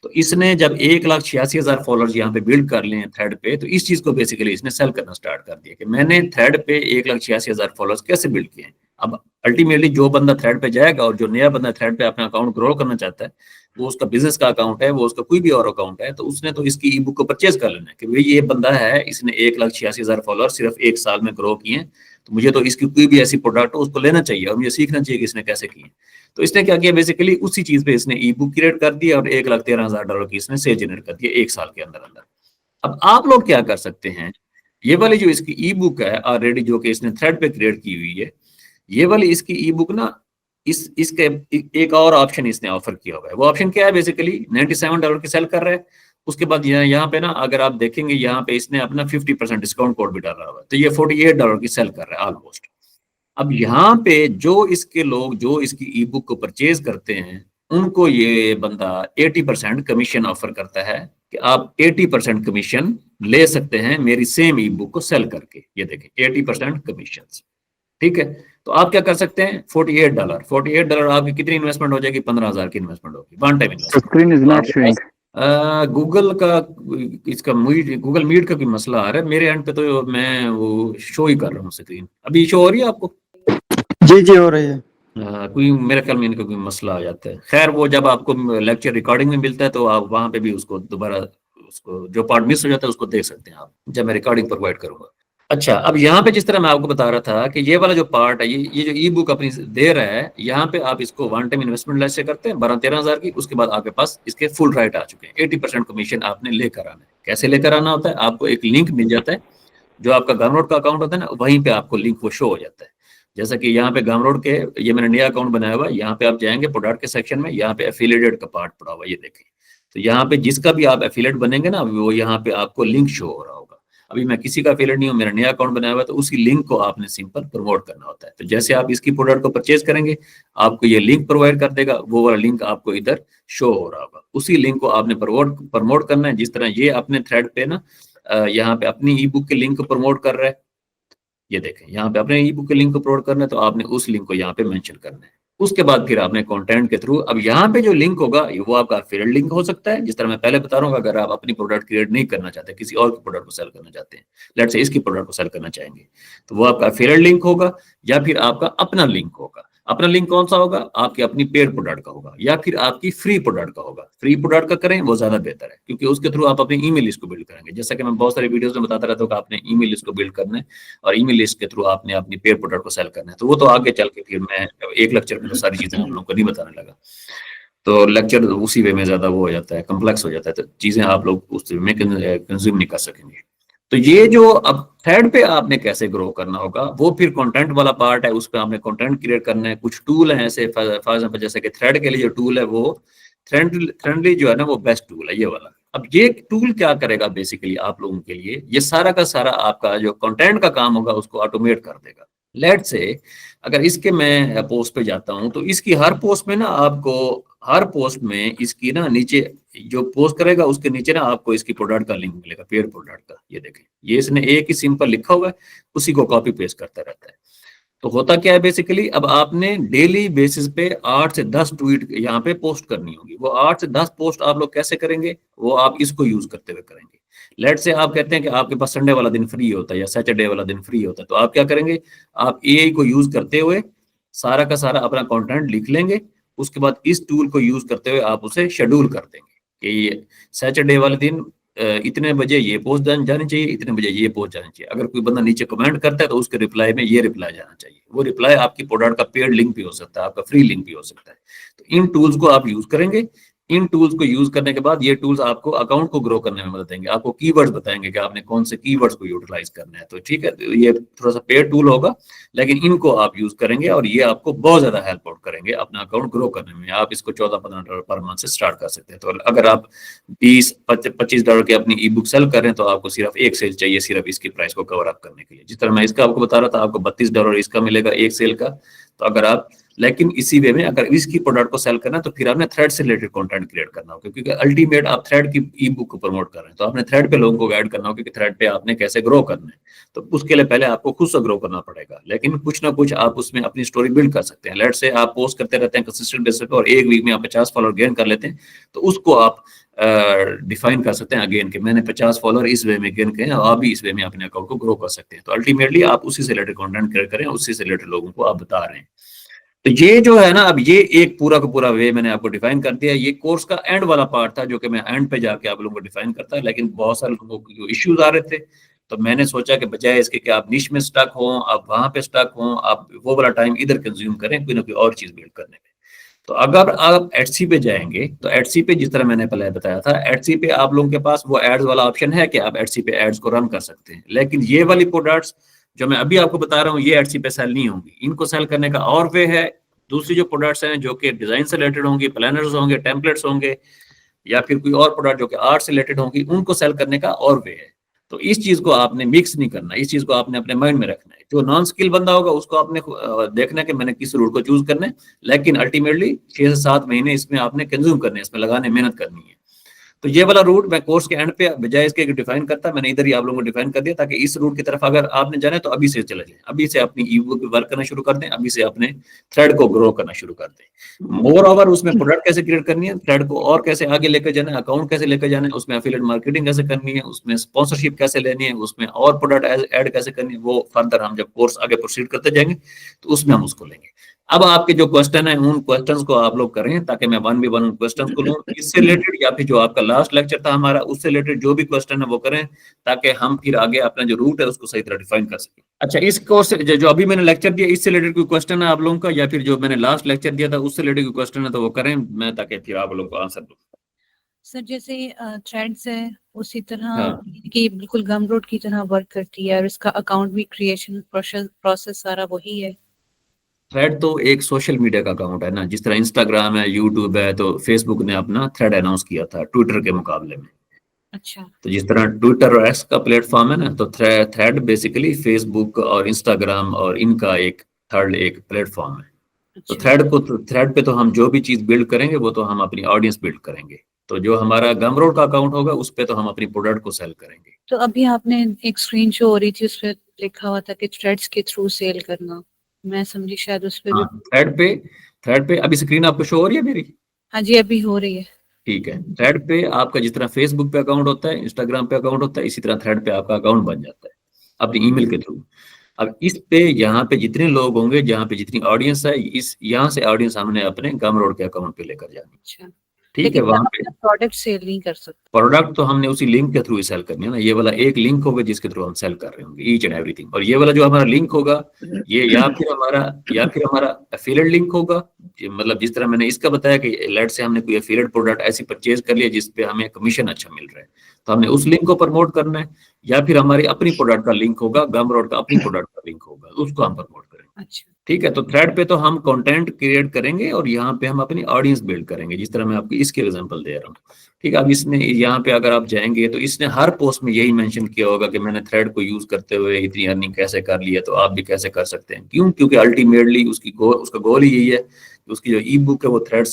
तो इसने जब 1,86,000 फॉलोअर्स यहाँ पे बिल्ड कर लिए हैं थ्रेड पे, तो इस चीज को बेसिकली इसने सेल करना स्टार्ट कर दिया कि मैंने थ्रेड पे 1,86,000 फॉलोअर्स कैसे बिल्ड किए हैं। अब अल्टीमेटली जो बंदा थ्रेड पे जाएगा और जो नया बंदा थ्रेड पे अपना अकाउंट ग्रो करना चाहता है, वो उसका बिजनेस का अकाउंट है, वो उसका कोई भी और अकाउंट है, तो उसने तो इसकी ई बुक को परचेज कर लेना है कि भाई ये बंदा है, इसने 1,86,000 फॉलोअर सिर्फ 1 साल में ग्रो किए हैं, तो मुझे तो इसकी कोई भी ऐसी प्रोडक्ट हो उसको लेना चाहिए और मुझे सीखना चाहिए कि इसने कैसे किए। तो इसने क्या किया, बेसिकली उसी चीज पे इसने ई बुक क्रिएट कर दी और $1,13,000 की इसने सेल जनरेट कर दिया 1 साल के अंदर अंदर। अब आप लोग क्या कर सकते हैं, ये वाली जो इसकी ई बुक है ऑलरेडी जो कि इसने थ्रेड पे क्रिएट की हुई है, ये वाली इसकी ई बुक ना इसके एक और ऑप्शन इसने ऑफर किया हुआ है। वो ऑप्शन क्या है, बेसिकली $97 की सेल कर रहा है। उसके बाद यहाँ पे ना अगर आप देखेंगे यहाँ पे इसने अपना 50% डिस्काउंट कोड भी डाला हुआ है, तो ये $48 की सेल कर रहा है ऑलमोस्ट। अब यहाँ पे जो इसके लोग जो इसकी ई बुक को परचेज करते हैं, उनको ये बंदा 80% कमीशन ऑफर करता है कि आप 80% कमीशन ले सकते हैं मेरी सेम ई बुक को सेल करके। ये देखें 80% कमीशन, ठीक है। तो आप क्या कर सकते हैं, $48 आपकी कितनी इन्वेस्टमेंट हो जाएगी, 15,000 की इन्वेस्टमेंट होगी, one time screen is not showing. Google का इसका गूगल मीट का भी मसला आ रहा है मेरे एंड पे, तो मैं वो शो ही कर रहा हूँ स्क्रीन। अभी शो हो रही है आपको? जी जी हो रही है। कोई मेरे ख्याल में इनका कोई मसला आ जाता है। खैर वो जब आपको लेक्चर रिकॉर्डिंग में मिलता है तो आप वहां पे भी उसको दोबारा उसको जो पार्ट मिस हो जाता है उसको देख सकते हैं आप जब मैं रिकॉर्डिंग प्रोवाइड करूंगा। अच्छा, अब यहाँ पे जिस तरह मैं आपको बता रहा था कि ये वाला जो पार्ट है, ये जो ई बुक अपनी दे रहा है, यहाँ पे आप इसको वन टाइम इन्वेस्टमेंट ऐसे करते हैं 12-13,000 की। उसके बाद आपके पास इसके फुल राइट आ चुके हैं। 80% कमीशन आपने लेकर आना है। कैसे लेकर आना होता है, आपको एक लिंक मिल जाता है, जो आपका गमरोड का अकाउंट होता है ना, वहीं पे आपको लिंक वो शो हो जाता है। जैसा कि यहाँ पे गमरोड के ये मैंने नया अकाउंट बनाया हुआ है, यहाँ पे आप जाएंगे प्रोडक्ट के सेक्शन में, यहाँ पे एफिलिएटेड का पार्ट पड़ा हुआ है, ये देखें। तो यहाँ पे जिसका भी आप एफिलिएट बनेंगे ना, वो यहाँ पे आपको लिंक शो हो रहा होगा। अभी मैं किसी का एफिलिएट नहीं हूँ, मेरा नया अकाउंट बनाया हुआ है, तो उसी लिंक को आपने सिंपल प्रमोट करना होता है। तो जैसे आप इसकी प्रोडक्ट को परचेज करेंगे, आपको ये लिंक प्रोवाइड कर देगा, वो वाला लिंक आपको इधर शो हो रहा होगा। उसी लिंक को आपने प्रमोट करना है। जिस तरह ये अपने थ्रेड पे ना यहाँ पे अपनी ई बुक के लिंक को प्रमोट कर रहा है, ये देखें, यहाँ पे आपने ई बुक के लिंक को अपलोड करना है तो आपने उस लिंक को यहाँ पे मेंशन करना है। उसके बाद फिर आपने कंटेंट के थ्रू, अब यहाँ पे जो लिंक होगा वो आपका एफिलिएट लिंक हो सकता है, जिस तरह मैं पहले बता रहा हूँ। अगर आप अपनी प्रोडक्ट क्रिएट नहीं करना चाहते, किसी और की प्रोडक्ट को सेल करना चाहते हैं, लेट्स से इसकी प्रोडक्ट को सेल करना चाहेंगे, तो वो आपका एफिलिएट लिंक होगा, या फिर आपका अपना लिंक होगा। अपना लिंक कौन सा होगा? आपकी अपनी पेड प्रोडक्ट का होगा, या फिर आपकी फ्री प्रोडक्ट का होगा। फ्री प्रोडक्ट का करें वो ज्यादा बेहतर है, क्योंकि उसके थ्रू आप अपनी ईमेल लिस्ट को बिल्ड करेंगे। जैसा कि मैं बहुत सारी वीडियोस में बताता रहता हूँ कि आपने ईमेल लिस्ट को बिल्ड करना है, और ईमेल लिस्ट के थ्रू आपने अपनी पेड प्रोडक्ट को सेल करना है। तो वो तो आगे चल के फिर मैं एक लेक्चर में तो सारी चीजें आप लोगों को नहीं बताने लगा, तो लेक्चर उसी वे में ज्यादा वो हो जाता है, कम्प्लेक्स हो जाता है, तो चीजें आप लोग उस वे में कंज्यूम नहीं कर सकेंगे। तो ये जो अब थ्रेड पे आपने कैसे ग्रो करना होगा, वो फिर कंटेंट वाला पार्ट है। उस पर आपने कंटेंट क्रिएट करना है। कुछ टूल हैं ऐसे, फॉर एग्जांपल जैसे कि थ्रेड के लिए जो टूल है वो फ्रेंडली जो है ना, वो बेस्ट टूल है ये वाला। अब ये टूल क्या करेगा बेसिकली आप लोगों के लिए, ये सारा का सारा आपका जो कंटेंट का काम होगा उसको ऑटोमेट कर देगा। लेट से अगर इसके मैं पोस्ट पे जाता हूं, तो इसकी हर पोस्ट में ना आपको, हर पोस्ट में इसकी ना नीचे जो पोस्ट करेगा उसके नीचे ना आपको इसकी प्रोडक्ट का लिंक मिलेगा, पेड प्रोडक्ट का। ये देखें, ये इसने एक ही सिंपल लिखा हुआ है, उसी को कॉपी पेस्ट करता रहता है। तो होता क्या है बेसिकली, अब आपने डेली बेसिस पे 8 से 10 ट्वीट यहाँ पे पोस्ट करनी होगी। वो 8 से 10 पोस्ट आप लोग कैसे करेंगे, वो आप इसको यूज करते हुए करेंगे। लेट से आप कहते हैं कि आपके पास संडे वाला दिन फ्री होता है या सैटरडे वाला दिन फ्री होता है, तो आप क्या करेंगे, आप एआई को यूज करते हुए सारा का सारा अपना कंटेंट लिख लेंगे। उसके बाद इस टूल को यूज करते हुए आप उसे शेड्यूल कर देंगे कि ये सैटरडे वाले दिन इतने बजे ये पोस्ट जानी चाहिए, इतने बजे ये पोस्ट जानी चाहिए। अगर कोई बंदा नीचे कमेंट करता है तो उसके रिप्लाई में ये रिप्लाई जाना चाहिए। वो रिप्लाई आपकी प्रोडक्ट का पेड लिंक भी हो सकता है, आपका फ्री लिंक भी हो सकता है। तो इन टूल्स को आप यूज करेंगे। इन टूल्स को यूज करने के बाद ये टूल्स आपको अकाउंट को ग्रो करने में मदद देंगे। आपको कीवर्ड्स बताएंगे कि आपने कौन से कीवर्ड्स को यूटिलाइज करना है। तो ठीक है, तो ये थोड़ा सा पेड टूल होगा, लेकिन इनको आप यूज करेंगे और ये आपको बहुत ज्यादा हेल्प आउट करेंगे अपना अकाउंट ग्रो करने में। आप इसको $14-15 पर मंथ से स्टार्ट कर सकते हैं। तो अगर आप $20-25 की अपनी ई बुक सेल कर रहे हैं, तो आपको सिर्फ एक सेल चाहिए, सिर्फ इसकी प्राइस को कवर अप करने के लिए। जिस तरह मैं इसका आपको बता रहा था, आपको $32 इसका मिलेगा एक सेल का। तो अगर आप, लेकिन इसी वे में अगर इसकी प्रोडक्ट को सेल करना है तो फिर आपने थ्रेड से रिलेटेड कंटेंट क्रिएट करना होगा, क्योंकि अल्टीमेट आप थ्रेड की ई बुक को प्रमोट कर रहे हैं। तो आपने थ्रेड पे लोगों को गाइड करना होगा कि थ्रेड पे आपने कैसे ग्रो करना है। तो उसके लिए पहले आपको खुद से ग्रो करना पड़ेगा, लेकिन कुछ ना कुछ आप उसमें अपनी स्टोरी बिल्ड कर सकते हैं। लेट से आप पोस्ट करते रहते हैं कंसिस्टेंट बेसिस पे और एक वीक में आप 50 फॉलोअर गेन कर लेते हैं, तो उसको आप डिफाइन कर सकते हैं अगेन कि मैंने 50 फॉलोअर इस वे में गेन किए हैं, आप भी इस वे में अपने अकाउंट को ग्रो कर सकते हैं। तो अल्टीमेटली आप उसी से रिलेटेड कंटेंट क्रिएट करें, उसी से रिलेटेड लोगों को आप बता रहे हैं। तो ये जो है ना, अब ये एक पूरा का पूरा वे मैंने आपको डिफाइन कर दिया। ये कोर्स का एंड वाला पार्ट था, जो कि मैं एंड पे जाके आप लोगों को डिफाइन करता है। लेकिन बहुत सारे लोगों को इश्यूज आ रहे थे, तो मैंने सोचा कि बजाय इसके कि आप निश में स्टक हो, आप वहां पे स्टक हो, आप वो वाला टाइम इधर कंज्यूम करें कोई ना कोई और चीज बिल्ड करने में। तो अगर आप एडसी पे जाएंगे, तो एडसी पे जिस तरह मैंने पहले बताया था, एडसी पे आप लोगों के पास वो एड्स वाला ऑप्शन है कि आप एडसी पे एड्स को रन कर सकते हैं। लेकिन ये वाली प्रोडक्ट्स जो मैं अभी आपको बता रहा हूँ, ये एडसी पे सेल नहीं होंगी। इनको सेल करने का और वे है। दूसरी जो प्रोडक्ट्स हैं जो कि डिजाइन से रिलेटेड होंगी, प्लानर्स होंगे, टेम्पलेट्स होंगे, या फिर कोई और प्रोडक्ट जो कि आर्ट से रिलेटेड होंगी, उनको सेल करने का और वे है। तो इस चीज को आपने मिक्स नहीं करना, इस चीज को आपने अपने माइंड में रखना है। जो नॉन स्किल बंदा होगा उसको आपने देखना है कि मैंने किस रूट को चूज करना है, लेकिन अल्टीमेटली 6 से 7 महीने इसमें आपने कंज्यूम करने, इसमें लगाने, मेहनत करनी है। तो ये वाला रूट मैं कोर्स के एंड पे बजाय इसके डिफाइन करता, मैंने इधर ही आप लोगों को डिफाइन कर दिया, ताकि इस रूट की तरफ अगर आपने जाना है तो अभी से चले जाएं, अभी से अपनी ई बुक वर्क करना शुरू कर दें, अभी से अपने थ्रेड को ग्रो करना शुरू कर दें। मोर ओवर उसमें प्रोडक्ट कैसे क्रिएट करनी है, थ्रेड को और कैसे आगे लेकर जाना है, अकाउंट कैसे लेकर जाना है, उसमें एफिलिएट मार्केटिंग कैसे करनी है, उसमें स्पॉन्सरशिप कैसे लेनी है, उसमें और प्रोडक्ट ऐड कैसे करनी है, वो फर्दर हम जब कोर्स आगे प्रोसीड करते जाएंगे तो उसमें हम उसको लेंगे। अब आपके जो क्वेश्चन है, उन क्वेश्चंस को आप लोग करें, ताकि मैं 1v1 उन क्वेश्चंस को लूं इससे रिलेटेड, या फिर जो आपका लास्ट लेक्चर था हमारा उससे रिलेटेड जो भी क्वेश्चन है वो करें, ताकि हम फिर आगे अपना जो रूट है उसको सही तरह डिफाइन कर सकें। अच्छा, इस कोर्स जो अभी मैंने लेक्चर दिया इससे रिलेटेड कोई क्वेश्चन है आप लोगों का, या फिर जो मैंने लास्ट लेक्चर दिया था उससे रिलेटेड कोई क्वेश्चन है तो वो करें, मैं ताकि फिर आप लोग को आंसर दूं। सर जैसे थ्रेड्स है उसी तरह हाँ। कि बिल्कुल गमरोड की तरह वर्क करती है, और इसका अकाउंट भी क्रिएशन प्रोसेस सारा वही है। थ्रेड तो एक सोशल मीडिया का अकाउंट है ना, जिस तरह इंस्टाग्राम है, यूट्यूब है, तो फेसबुक ने अपना थ्रेड अनाउंस किया था ट्विटर के मुकाबले में। अच्छा। तो जिस तरह ट्विटर और एक्स का प्लेटफॉर्म है ना, तो थ्रेड बेसिकली फेसबुक और इंस्टाग्राम और इनका एक थर्ड एक प्लेटफॉर्म है। तो अच्छा। थ्रेड पे तो हम जो भी चीज बिल्ड करेंगे वो तो हम अपनी ऑडियंस बिल्ड करेंगे। तो जो हमारा गमरोड का अकाउंट होगा उस पे तो हम अपनी प्रोडक्ट को सेल करेंगे। तो अभी आपने एक स्क्रीन शो हो रही थी, उस पे लिखा हुआ था कि थ्रेड्स के थ्रू सेल करना, मैं समझी शायद उस पे भी। हाँ, थ्रेड पे अभी स्क्रीन आपको शो हो रही है मेरी? हाँ जी, अभी हो रही है। ठीक है, थ्रेड पे आपका जिस तरह फेसबुक पे अकाउंट होता है, इंस्टाग्राम पे अकाउंट होता है, इसी तरह थ्रेड पे आपका अकाउंट बन जाता है अपनी ईमेल के थ्रू। अब इस पे यहाँ पे जितने लोग होंगे, जहाँ पे जितनी ऑडियंस है, इस यहाँ से ऑडियंस हमने अपने गमरोड के अकाउंट पे लेकर जानी। अच्छा, ठीक है, लेकिन वहाँ पे प्रोडक्ट सेल नहीं कर सकते। प्रोडक्ट तो हमने उसी लिंक के थ्रू ही सेल करनी है ना। ये वाला एक लिंक होगा जिसके थ्रू हम सेल कर रहे होंगे ईच एंड एवरीथिंग, और ये वाला जो हमारा लिंक होगा ये या फिर हमारा एफिलिएट लिंक होगा। मतलब जिस तरह मैंने इसका बताया कि लेट से हमने कोई एफिलिएट प्रोडक्ट ऐसी परचेज कर लिया जिस पे हमें कमीशन अच्छा मिल रहा है, तो हमने उस लिंक को प्रमोट करना है, या फिर हमारी अपनी प्रोडक्ट का लिंक होगा, गमरोड का अपनी प्रोडक्ट का लिंक होगा, उसको हम प्रमोट करेंगे। अच्छा, ठीक है, तो थ्रेड पे तो हम कंटेंट क्रिएट करेंगे और यहाँ पे हम अपनी ऑडियंस बिल्ड करेंगे, जिस तरह मैं आपको इसके एग्जांपल दे रहा हूँ। ठीक है, अब इसने यहाँ पे अगर आप जाएंगे तो इसने हर पोस्ट में यही मेंशन किया होगा कि मैंने थ्रेड को यूज करते हुए इतनी अर्निंग कैसे कर ली है, तो आप भी कैसे कर सकते हैं। क्यों? क्योंकि अल्टीमेटली उसका गोल ही यही है कि उसकी जो ई बुक है वो थ्रेड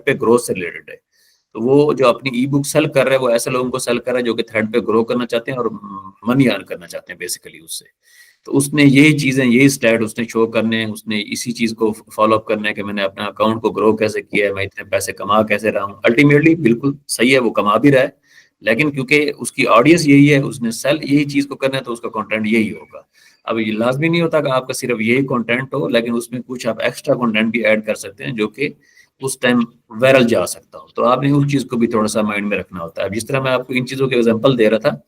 पे ग्रोथ से रिलेटेड है। तो वो जो अपनी ई बुक सेल कर रहा है वो ऐसे लोगों को सेल कर रहा है जो कि थ्रेड पे ग्रो करना चाहते हैं और मनी अर्न करना चाहते हैं बेसिकली उससे। तो उसने यही चीजें, यही स्लाइड उसने शो करने हैं, उसने इसी चीज को फॉलो अप करना है कि मैंने अपना अकाउंट को ग्रो कैसे किया है, मैं इतने पैसे कमा कैसे रहा हूँ। अल्टीमेटली बिल्कुल सही है, वो कमा भी रहा है, लेकिन क्योंकि उसकी ऑडियंस यही है, उसने सेल यही चीज को करना है, तो उसका कंटेंट यही होगा। अब ये लाजमी नहीं होता कि आपका सिर्फ यही कंटेंट हो, लेकिन उसमें कुछ आप एक्स्ट्रा कंटेंट भी ऐड कर सकते हैं जो कि उस टाइम वायरल जा सकता हो। तो आपने उस चीज को भी थोड़ा सा माइंड में रखना होता है। अब जिस तरह मैं आपको इन चीजों के एग्जांपल दे रहा था,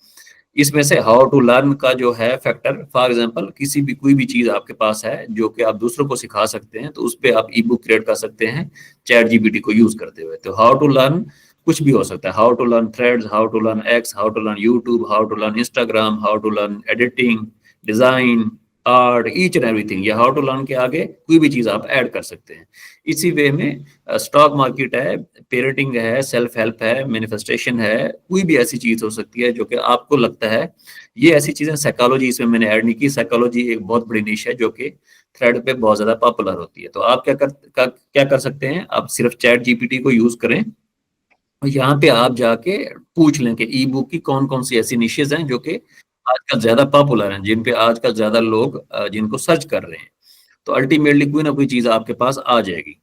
इसमें से हाउ टू लर्न का जो है फैक्टर, फॉर एग्जांपल कोई भी चीज आपके पास है जो कि आप दूसरों को सिखा सकते हैं, तो उस पर आप ई बुक क्रिएट कर सकते हैं चैट जीपीटी को यूज करते हुए। तो हाउ टू लर्न कुछ भी हो सकता है, how to learn Threads, how to learn X, how to learn YouTube, how to learn Instagram, how to learn editing, design, art, each and everything. या हाउ टू लर्न के आगे कोई भी चीज आप ऐड कर सकते हैं। इसी वे में स्टॉक मार्केट है, पेरेंटिंग है, सेल्फ हेल्प है, मैनिफेस्टेशन है, कोई भी ऐसी चीज हो सकती है जो कि आपको लगता है ये ऐसी चीजें। साइकोलॉजी इसमें मैंने ऐड नहीं की, साइकोलॉजी एक बहुत बड़ी निश है जो कि थ्रेड पे बहुत ज्यादा पॉपुलर होती है। तो आप क्या कर सकते हैं, आप सिर्फ चैट जीपीटी को यूज करें और यहाँ पे आप जाके पूछ लें कि ई बुक की कौन कौन सी ऐसी निशेज हैं जो कि आजकल ज्यादा पॉपुलर हैं, जिन पे आजकल ज्यादा लोग जिनको सर्च कर रहे हैं। तो अल्टीमेटली कोई ना कोई चीज आपके पास आ जाएगी।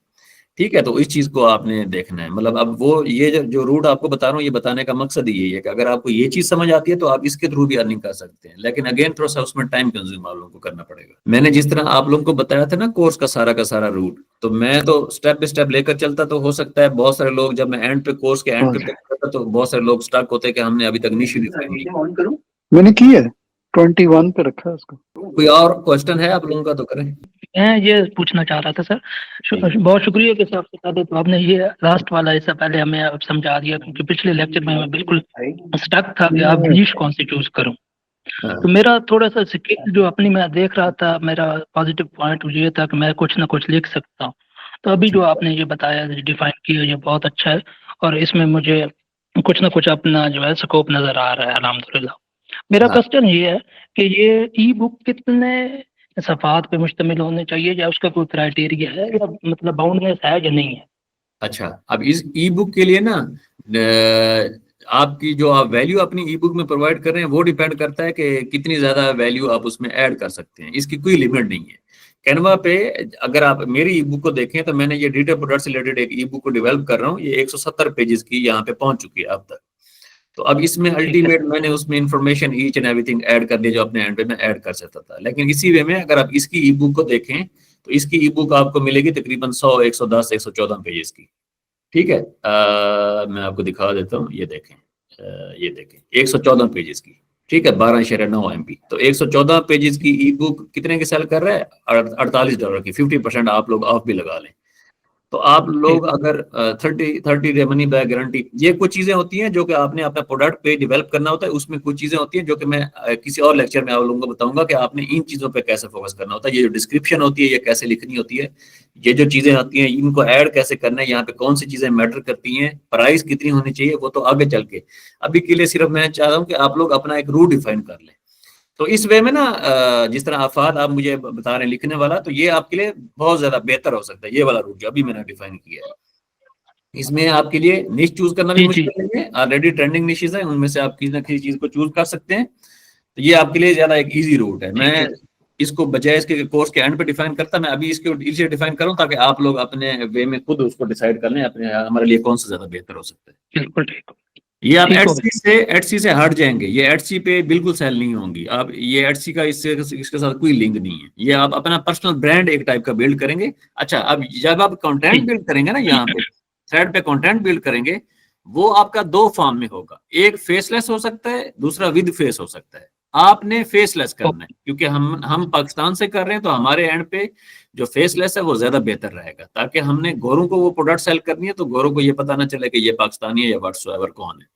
ठीक है, तो इस चीज को आपने देखना है। मतलब अब वो ये जो रूट आपको बता रहा हूँ, ये बताने का मकसद यही है कि अगर आपको ये चीज समझ आती है तो आप इसके थ्रू भी अर्निंग कर सकते हैं, लेकिन अगेन थोड़ा सा उसमें टाइम कंज्यूम आप लोगों को करना पड़ेगा। मैंने जिस तरह आप लोगों को बताया था ना कोर्स का सारा रूट, तो मैं तो स्टेप बाय स्टेप लेकर चलता। तो हो सकता है बहुत सारे लोग, जब मैं एंड पे कोर्स के एंड पे करता तो बहुत सारे लोग स्टक होते कि हमने अभी तक नहीं शुरू की। मैंने की है 21 पे रखा है उसको। कोई और क्वेश्चन है आप लोगों का तो करें। मैं ये पूछना चाह रहा था सर, बहुत शुक्रिया कि साहब बता दे। तो आपने ये लास्ट वाला हिस्सा पहले हमें अब समझा दिया, क्योंकि पिछले लेक्चर में मैं बिल्कुल स्टक था कि आप निश कौन सी चूज करूं। तो मेरा थोड़ा सा स्किल जो अपनी मैं देख रहा था, मेरा पॉजिटिव पॉइंट ये था कि मैं कुछ ना कुछ लिख सकता हूँ। तो अभी जो आपने ये बताया, डिफाइन किया, ये बहुत अच्छा है, और इसमें मुझे कुछ ना कुछ अपना जो है स्कोप नजर आ रहा है, अल्हम्दुलिल्लाह। मेरा क्वेश्चन ये है कि ये ई बुक कितने सफ़ात पे मुश्तमिल होने चाहिए, या उसका कोई क्राइटेरिया है, या मतलब बाउंडनेस है या नहीं है? अच्छा, अब इस ई बुक के लिए ना आपकी जो आप वैल्यू अपनी ई बुक में प्रोवाइड कर रहे हैं वो डिपेंड करता है कि कितनी ज्यादा वैल्यू आप उसमें ऐड कर सकते हैं। इसकी कोई लिमिट नहीं है। कैनवा पे अगर आप मेरी ई बुक को देखें तो मैंने ये डिजिटल प्रोडक्ट से रिलेटेड एक ई बुक को डेवलप कर रहा हूँ, ये 170 पेजेस की यहाँ पे पहुंच चुकी है अब तक। तो अब इसमें अल्टीमेट मैंने उसमें information each and everything add कर दिया जो अपने एंड पे मैं ऐड कर सकता था। लेकिन इसी वे में अगर आप इसकी ई बुक को देखें तो इसकी ई बुक आपको मिलेगी तकरीबन 100, 110, 114 पेजेस की। ठीक है, मैं आपको दिखा देता हूँ, ये देखें, ये देखें 114 पेजेस की। ठीक है, 12.9 MB। तो 114 पेजेस की ई बुक कितने की सेल कर रहा है? $48 की। 50% आप लोग ऑफ भी लगा लें तो आप लोग अगर 30 डे मनी बैक गारंटी, ये कुछ चीजें होती हैं जो कि आपने अपना प्रोडक्ट पे डेवलप करना होता है। उसमें कुछ चीजें होती हैं जो कि मैं किसी और लेक्चर में आप लोगों को बताऊंगा कि आपने इन चीजों पे कैसे फोकस करना होता है। ये जो डिस्क्रिप्शन होती है ये कैसे लिखनी होती है, ये जो चीजें होती हैं इनको ऐड कैसे करना है, यहाँ पे कौन सी चीजें मैटर करती हैं, प्राइस कितनी होनी चाहिए, वो तो आगे चल के। अभी के लिए सिर्फ मैं चाह रहा हूँ कि आप लोग अपना एक रूट डिफाइन कर लें। तो इस वे में ना जिस तरह आफाद आप मुझे बता रहे हैं लिखने वाला, तो ये आपके लिए बहुत ज्यादा बेहतर हो सकता है, ये वाला रूट जो अभी मैंने डिफाइन किया है। इसमें आपके लिए निश चूज करना भी जी, मुश्किल नहीं है, ऑलरेडी ट्रेंडिंग निशेस है, उनमें से आप किसी ना किसी चीज को चूज कर सकते हैं। तो ये आपके लिए ज्यादा एक इजी रूट है। ठीक मैं है। इसको बजाय इसके कोर्स के एंड पे डिफाइन करता, मैं अभी इसको इसलिए डिफाइन करूं ताकि आप लोग अपने वे में खुद उसको डिसाइड कर लें अपने हमारे लिए कौन सा ज्यादा बेहतर हो सकता है। बिल्कुल ठीक। ये आप ठीक हो एटसी से हट जाएंगे, ये एटसी पे बिल्कुल सेल नहीं होंगी आप, ये एटसी का इससे इसके साथ कोई लिंक नहीं है, ये आप अपना पर्सनल ब्रांड एक टाइप का बिल्ड करेंगे। अच्छा, अब जब आप कंटेंट ठीक। बिल्ड करेंगे ना, यहाँ पे थ्रेड पे कंटेंट बिल्ड करेंगे, वो आपका दो फॉर्म में होगा, एक फेसलेस हो सकता है, दूसरा विद फेस हो सकता है। आपने फेसलेस करना है, क्योंकि हम पाकिस्तान से कर रहे हैं, तो हमारे एंड पे जो फेसलेस है वो ज्यादा बेहतर रहेगा, ताकि हमने गोरों को वो प्रोडक्ट सेल करनी है तो गोरों को ये पता ना चले कि ये पाकिस्तानी है या व्हाट्सएवर कौन है।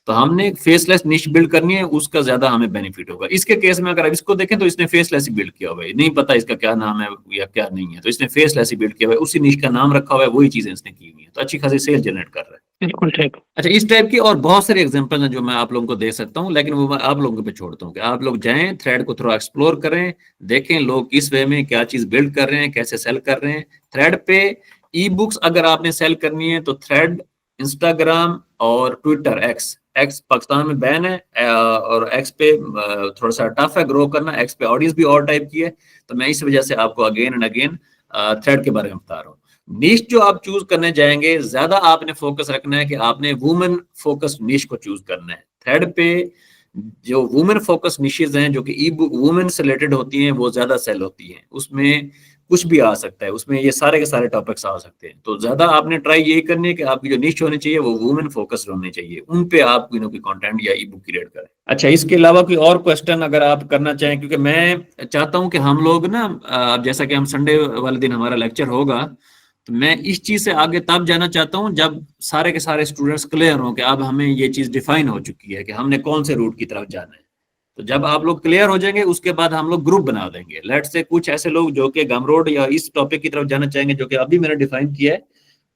तो हमने एक फेसलेस निश बिल्ड करनी है, उसका ज्यादा हमें बेनिफिट होगा। इसके केस में अगर आप इसको देखें तो इसने फेसलेस ही बिल्ड किया हुआ है, नहीं पता इसका क्या नाम है या क्या नहीं है, तो इसने फेसलेस ही बिल्ड किया हुआ है, उसी निश का नाम रखा हुआ है, वही चीजें इसने की हुई है, तो अच्छी खासी सेल जनरेट कर रहा है। बिल्कुल ठीक। अच्छा, इस टाइप की और बहुत सारे एग्जांपल हैं जो मैं आप लोगों को दे सकता हूं, लेकिन वो मैं आप लोगों पे छोड़ता हूं कि आप लोग जाएं, थ्रेड को थोड़ा एक्सप्लोर करें, देखें लोग किस वे में क्या चीज बिल्ड कर रहे हैं, कैसे सेल कर रहे हैं। थ्रेड पे ई बुक्स अगर आपने सेल करनी है तो थ्रेड, इंस्टाग्राम और ट्विटर, एक्स पाकिस्तान में बैन है और एक्स पे थोड़ा सा टफ है ग्रो करना, एक्स पे ऑडियंस भी और टाइप की है, तो मैं इस वजह से आपको अगेन एंड अगेन थ्रेड के बारे में बता रहा हूँ। निश जो आप चूज करने जाएंगे, ज्यादा आपने फोकस रखना है कि आपने वुमेन फोकस निश को चूज करना है। थ्रेड पे जो वुमेन फोकस निशेज हैं जो कि ई बुक वुमेन से रिलेटेड होती हैं, वो ज्यादा सेल होती हैं, उसमें कुछ भी आ सकता है, उसमें ये सारे के सारे टॉपिक्स आ सकते हैं। तो ज्यादा आपने ट्राई यही करनी है कि आपकी जो निश होनी चाहिए वो वुमेन फोकस होनी चाहिए, उन पे आप कोई कंटेंट या ई बुक क्रिएट करें। अच्छा, इसके अलावा कोई और क्वेश्चन अगर आप करना चाहें, क्योंकि मैं चाहता हूं कि हम लोग ना जैसा कि हम संडे वाले दिन हमारा लेक्चर होगा, तो मैं इस चीज से आगे तब जाना चाहता हूं जब सारे के सारे स्टूडेंट्स क्लियर हों कि अब हमें ये चीज डिफाइन हो चुकी है कि हमने कौन से रूट की तरफ जाना है। तो जब आप लोग क्लियर हो जाएंगे, उसके बाद हम लोग ग्रुप बना देंगे। लेट से कुछ ऐसे लोग जो कि गमरोड या इस टॉपिक की तरफ जाना चाहेंगे जो कि अभी मैंने डिफाइन किया है,